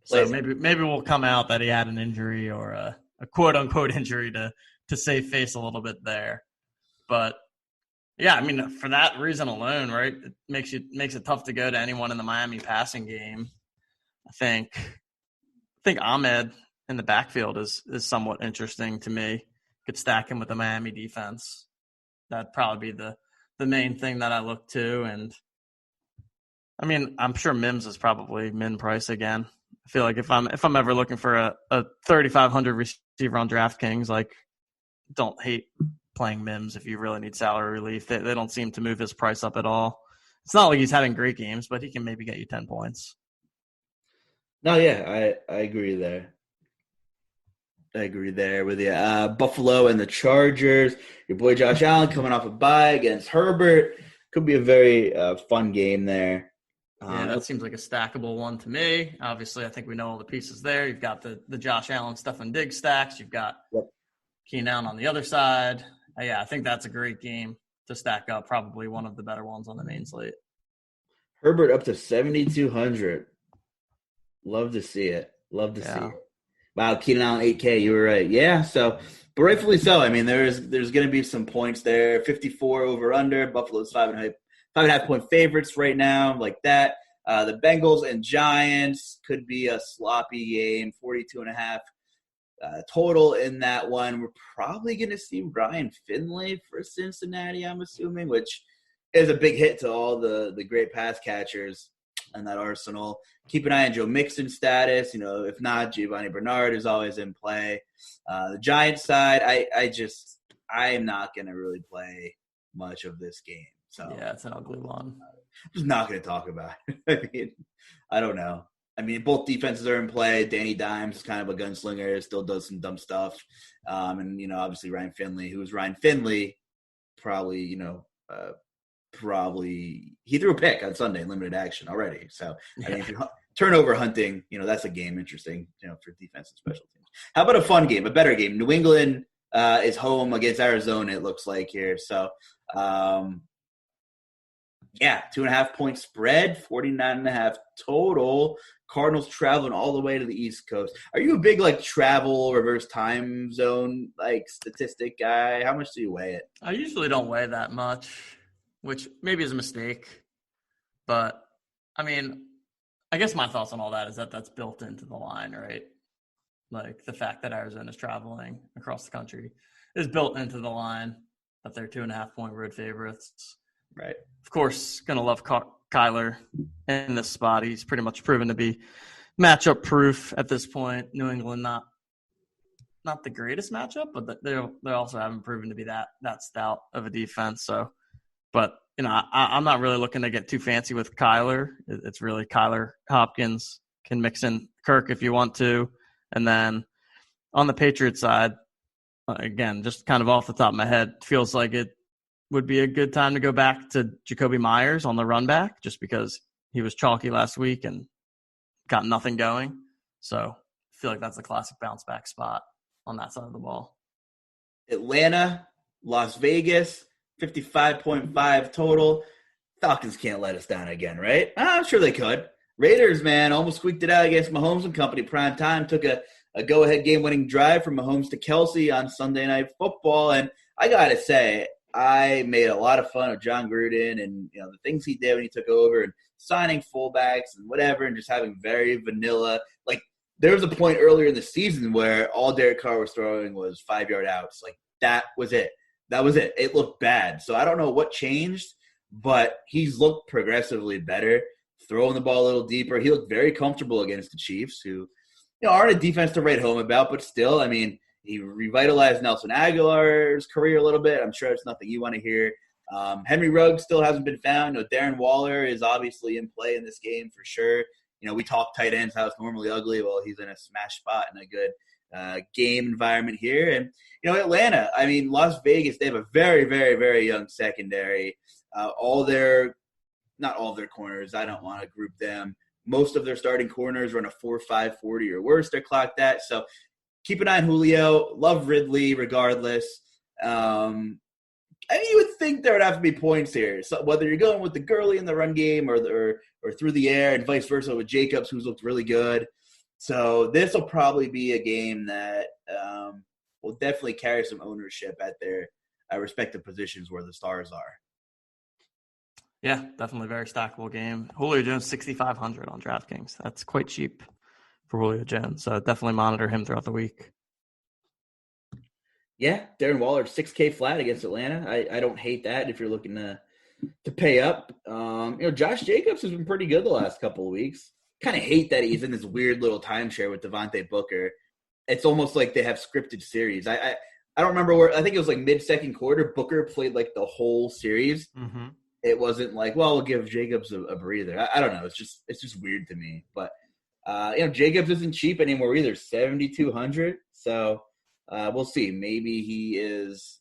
So maybe we'll come out that he had an injury or a quote unquote injury to save face a little bit there. But yeah, I mean, for that reason alone, right, it makes it tough to go to anyone in the Miami passing game. I think Ahmed in the backfield is somewhat interesting to me. Could stack him with the Miami defense. That'd probably be the main thing that I look to. And I mean, I'm sure Mims is probably min price again. I feel like if I'm ever looking for a 3,500 receiver on DraftKings, like, don't hate playing Mims if you really need salary relief. They don't seem to move his price up at all. It's not like he's having great games, but he can maybe get you 10 points. No, yeah, I agree there. I agree there with you. Buffalo and the Chargers. Your boy Josh Allen coming off a bye against Herbert. Could be a very fun game there. Yeah, that seems like a stackable one to me. Obviously, I think we know all the pieces there. You've got the Josh Allen, Stefon Diggs stacks. You've got Keenan Allen on the other side. Yeah, I think that's a great game to stack up. Probably one of the better ones on the main slate. Herbert up to 7,200. Love to see it. See it. Wow, Keenan Allen 8K. You were right. Yeah, so, but rightfully so. I mean, there's going to be some points there. 54 over under. Buffalo's 5.5 point favorites right now, like that. The Bengals and Giants could be a sloppy game. 42.5 total in that one. We're probably going to see Ryan Finley for Cincinnati, I'm assuming, which is a big hit to all the great pass catchers in that arsenal. Keep an eye on Joe Mixon's status. If not, Giovanni Bernard is always in play. The Giants side, I am not going to really play much of this game. So yeah, it's an ugly one. I'm just not going to talk about it. I mean, I don't know. I mean, both defenses are in play. Danny Dimes is kind of a gunslinger, still does some dumb stuff. And, obviously Ryan Finley, who's Ryan Finley, probably he threw a pick on Sunday in limited action already. So, I mean, if you're turnover hunting, that's a game interesting, for defense and special teams. How about a fun game, a better game? New England is home against Arizona, it looks like here. So, 2.5 point spread, 49.5 total. Cardinals traveling all the way to the East Coast. Are you a big travel reverse time zone statistic guy? How much do you weigh it? I usually don't weigh that much, which maybe is a mistake. But I mean, I guess my thoughts on all that is that that's built into the line, right? Like the fact that Arizona's traveling across the country is built into the line that they're 2.5 point road favorites. Right. Of course, going to love Kyler in this spot. He's pretty much proven to be matchup proof at this point. New England, not the greatest matchup, but they also haven't proven to be that stout of a defense. So, but I'm not really looking to get too fancy with Kyler. It's really Kyler, Hopkins, can mix in Kirk if you want to, and then on the Patriots side, again, just kind of off the top of my head, feels like it would be a good time to go back to Jacoby Myers on the run back, just because he was chalky last week and got nothing going. So I feel like that's a classic bounce back spot on that side of the ball. Atlanta, Las Vegas, 55.5 total. Falcons can't let us down again, right? I'm sure they could. Raiders, man, almost squeaked it out against Mahomes and company. Prime time took a go-ahead game-winning drive from Mahomes to Kelsey on Sunday Night Football. And I got to say, I made a lot of fun of John Gruden and the things he did when he took over and signing fullbacks and whatever and just having very vanilla. There was a point earlier in the season where all Derek Carr was throwing was 5-yard outs. That was it. It looked bad. So I don't know what changed, but he's looked progressively better, throwing the ball a little deeper. He looked very comfortable against the Chiefs, who aren't a defense to write home about, but still, I mean, he revitalized Nelson Aguilar's career a little bit. I'm sure it's nothing you want to hear. Henry Ruggs still hasn't been found. Darren Waller is obviously in play in this game for sure. We talk tight ends, how it's normally ugly. Well, he's in a smash spot in a good game environment here. And, Atlanta, I mean, Las Vegas, they have a very, very, very young secondary. Not all of their corners. I don't want to group them. Most of their starting corners run a 4.5 40 or worse. They're clocked at. So keep an eye on Julio. Love Ridley regardless. I mean, you would think there would have to be points here. So whether you're going with the Gurley in the run game or through the air and vice versa with Jacobs, who's looked really good. So this will probably be a game that will definitely carry some ownership at their respective positions where the stars are. Yeah, definitely a very stackable game. Julio Jones, 6,500 on DraftKings. That's quite cheap for Julio Jones. So definitely monitor him throughout the week. Yeah, Darren Waller, 6K flat against Atlanta. I don't hate that if you're looking to pay up. Josh Jacobs has been pretty good the last couple of weeks. Kind of hate that he's in this weird little timeshare with Devontae Booker. It's almost like they have scripted series. I don't remember where. I think it was like mid-second quarter. Booker played like the whole series. Mm-hmm. It wasn't like, well, we'll give Jacobs a breather. I don't know. It's just weird to me. But Jacobs isn't cheap anymore either. 7,200. So we'll see. Maybe he is.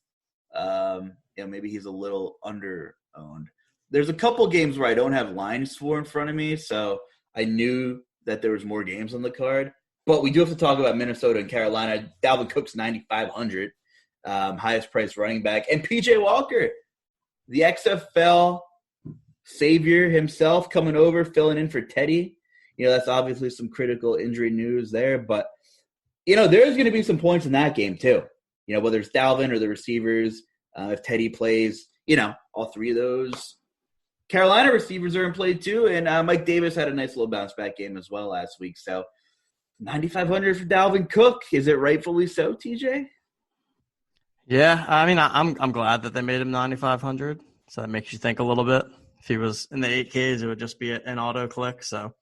Maybe he's a little under-owned. There's a couple games where I don't have lines for in front of me, so I knew that there was more games on the card. But we do have to talk about Minnesota and Carolina. Dalvin Cook's 9,500, highest priced running back. And P.J. Walker, the XFL savior himself, coming over, filling in for Teddy. That's obviously some critical injury news there. But, there's going to be some points in that game too. Whether it's Dalvin or the receivers, if Teddy plays, all three of those. Carolina receivers are in play too, and Mike Davis had a nice little bounce back game as well last week. So 9,500 for Dalvin Cook. Is it rightfully so, TJ? Yeah, I mean, I'm glad that they made him 9,500. So that makes you think a little bit. If he was in the 8Ks, it would just be an auto click. So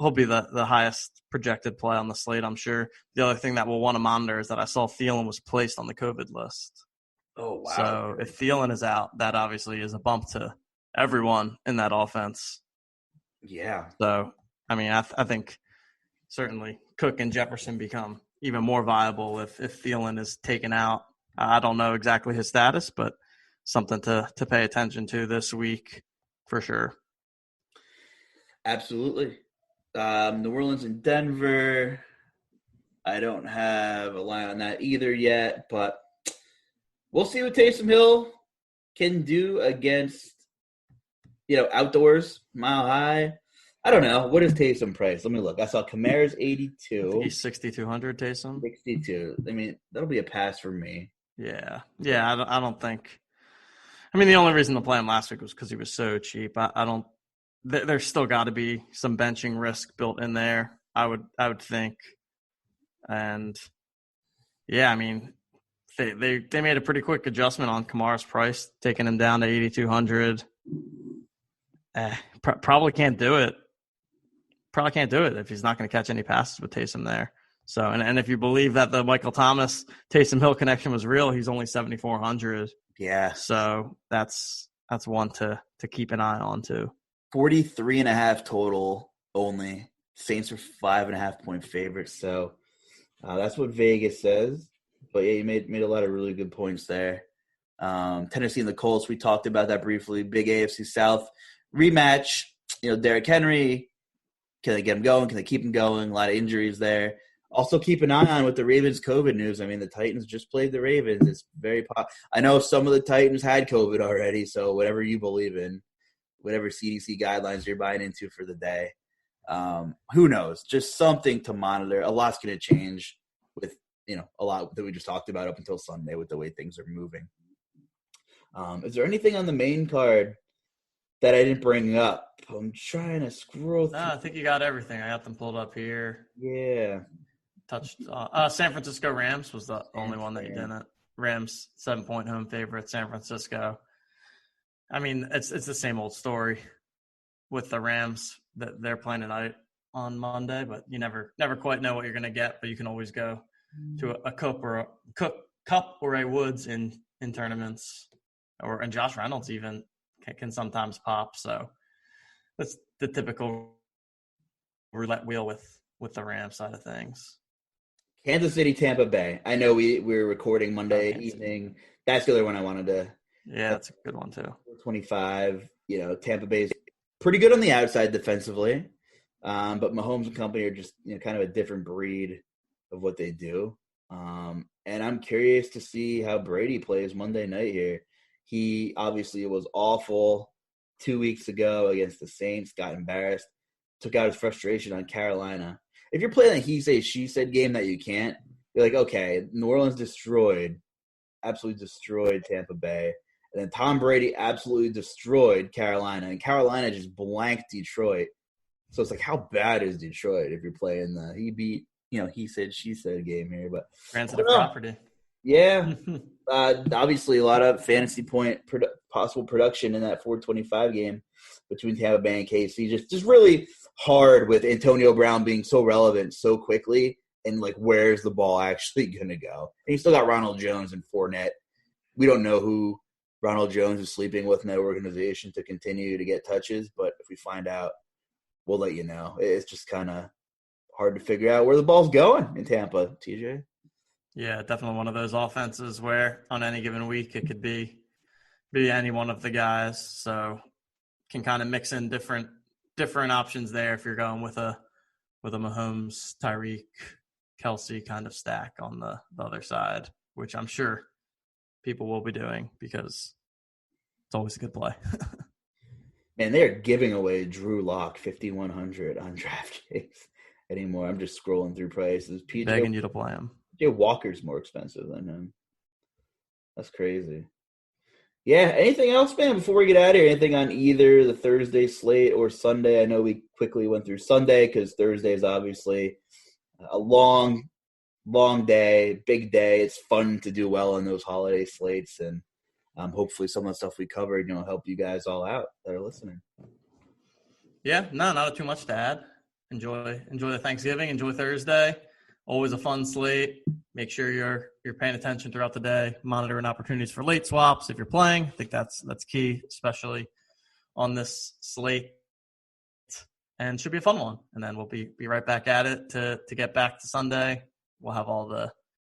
he'll be the highest projected play on the slate, I'm sure. The other thing that we'll want to monitor is that I saw Thielen was placed on the COVID list. Oh, wow. So if Thielen is out, that obviously is a bump to everyone in that offense. Yeah. So, I mean, I think certainly Cook and Jefferson become even more viable if Thielen is taken out. I don't know exactly his status, but something to pay attention to this week for sure. Absolutely. New Orleans and Denver. I don't have a line on that either yet, but we'll see what Taysom Hill can do against, outdoors, mile high. I don't know. What is Taysom price? Let me look. I saw Kamara's 82. I think he's 6,200, Taysom. 62. I mean, that'll be a pass for me. Yeah. I don't think. I mean, the only reason to play him last week was because he was so cheap. I don't. There's still got to be some benching risk built in there. I would think. And yeah, I mean, they made a pretty quick adjustment on Kamara's price, taking him down to 8,200. Probably can't do it. Probably can't do it if he's not going to catch any passes with Taysom there. So, and if you believe that the Michael Thomas Taysom Hill connection was real, he's only 7,400. Yeah. So that's one to keep an eye on too. 43.5 total only. Saints are 5.5-point favorites. So that's what Vegas says. But yeah, you made a lot of really good points there. Tennessee and the Colts, we talked about that briefly. Big AFC South rematch. Derrick Henry, can they get him going? Can they keep him going? A lot of injuries there. Also keep an eye on with the Ravens COVID news. I mean, the Titans just played the Ravens. It's very I know some of the Titans had COVID already, so whatever you believe in, whatever CDC guidelines you're buying into for the day, who knows? Just something to monitor. A lot's going to change with, a lot that we just talked about up until Sunday with the way things are moving. Is there anything on the main card that I didn't bring up? I'm trying to scroll through. No, I think you got everything. I got them pulled up here. Yeah. Touched San Francisco Rams was the only one that you didn't. Rams 7-point home favorite, San Francisco. I mean, it's the same old story with the Rams that they're playing tonight on Monday, but you never quite know what you're going to get. But you can always go to a cup or a Woods in tournaments, and Josh Reynolds even can sometimes pop. So that's the typical roulette wheel with the Rams side of things. Kansas City, Tampa Bay. I know we're recording Monday evening. That's the other one I wanted to. Yeah, that's a good one too. 25. Tampa Bay's pretty good on the outside defensively, but Mahomes and company are just kind of a different breed of what they do. And I'm curious to see how Brady plays Monday night here. He obviously was awful 2 weeks ago against the Saints, got embarrassed, took out his frustration on Carolina. If you're playing a he say, she said game that you can't, you're like, okay, New Orleans absolutely destroyed Tampa Bay. And then Tom Brady absolutely destroyed Carolina. And Carolina just blanked Detroit. So it's like, how bad is Detroit if you're playing he beat, he said, she said game here. But transitive property. Yeah. Obviously, a lot of fantasy point possible production in that 425 game between Tampa Bay and KC. Just really hard with Antonio Brown being so relevant so quickly. And, like, where's the ball actually going to go? And you still got Ronald Jones and Fournette. We don't know who Ronald Jones is sleeping with in that organization to continue to get touches. But if we find out, we'll let you know. It's just kind of hard to figure out where the ball's going in Tampa, TJ. Yeah, definitely one of those offenses where on any given week it could be any one of the guys. So can kind of mix in different options there if you're going with a Mahomes, Tyreek, Kelsey kind of stack on the other side, which I'm sure people will be doing because it's always a good play. Man, they're giving away Drew Lock 5,100 on DraftKings anymore. I'm just scrolling through prices. Begging you to play him. PJ Walker's more expensive than him. That's crazy. Yeah, anything else, man, before we get out of here? Anything on either the Thursday slate or Sunday? I know we quickly went through Sunday because Thursday is obviously a long day, big day. It's fun to do well on those holiday slates, and hopefully some of the stuff we covered, help you guys all out that are listening. Yeah, no, not too much to add. Enjoy the Thanksgiving. Enjoy Thursday. Always a fun slate. Make sure you're paying attention throughout the day, monitoring opportunities for late swaps if you're playing. I think that's key, especially on this slate. And should be a fun one. And then we'll be right back at it to get back to Sunday. We'll have all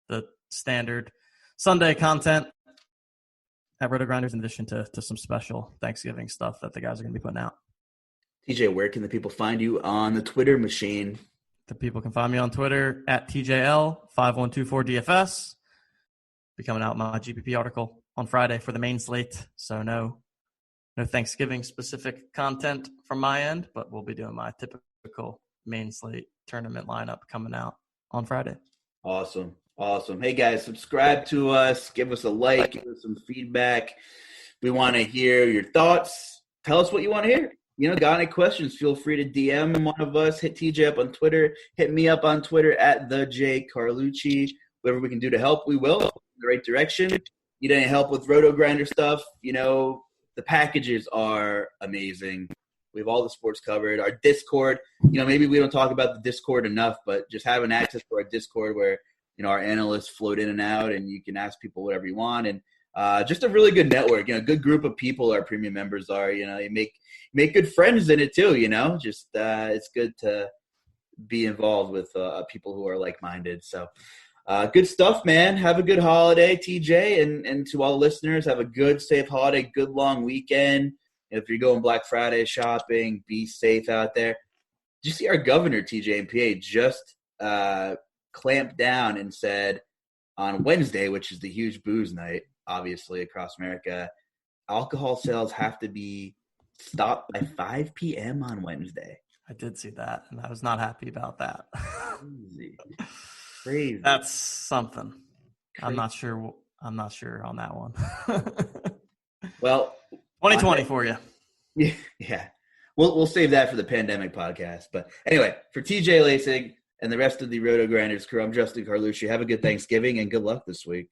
the standard Sunday content at RotoGrinders in addition to some special Thanksgiving stuff that the guys are going to be putting out. TJ, where can the people find you on the Twitter machine? The people can find me on Twitter at TJL5124DFS. Be coming out my GPP article on Friday for the main slate. So no Thanksgiving specific content from my end, but we'll be doing my typical main slate tournament lineup coming out on Friday. Awesome. Hey guys, subscribe to us, give us a like, give us some feedback. We want to hear your thoughts. Tell us what you want to hear. Got any questions, feel free to DM one of us. Hit TJ up on Twitter. Hit me up on Twitter at @TheJCarlucci. Whatever we can do to help, we will. In the right direction. Need any help with RotoGrinder stuff? The packages are amazing. We have all the sports covered. Our Discord, maybe we don't talk about the Discord enough, but just having access to our Discord where, our analysts float in and out and you can ask people whatever you want. And just a really good network, good group of people our premium members are, you make good friends in it too, just it's good to be involved with people who are like-minded. So good stuff, man. Have a good holiday, TJ, and to all the listeners, have a good, safe holiday, good long weekend. If you're going Black Friday shopping, be safe out there. Did you see our governor, TJ and PA, just clamped down and said on Wednesday, which is the huge booze night, obviously, across America, alcohol sales have to be stopped by 5 p.m. on Wednesday. I did see that, and I was not happy about that. Crazy. That's something. Crazy. I'm not sure on that one. Well, 2020 for you. Yeah. We'll save that for the pandemic podcast. But anyway, for TJ Laessig and the rest of the RotoGrinders crew, I'm Justin Carlucci. Have a good Thanksgiving and good luck this week.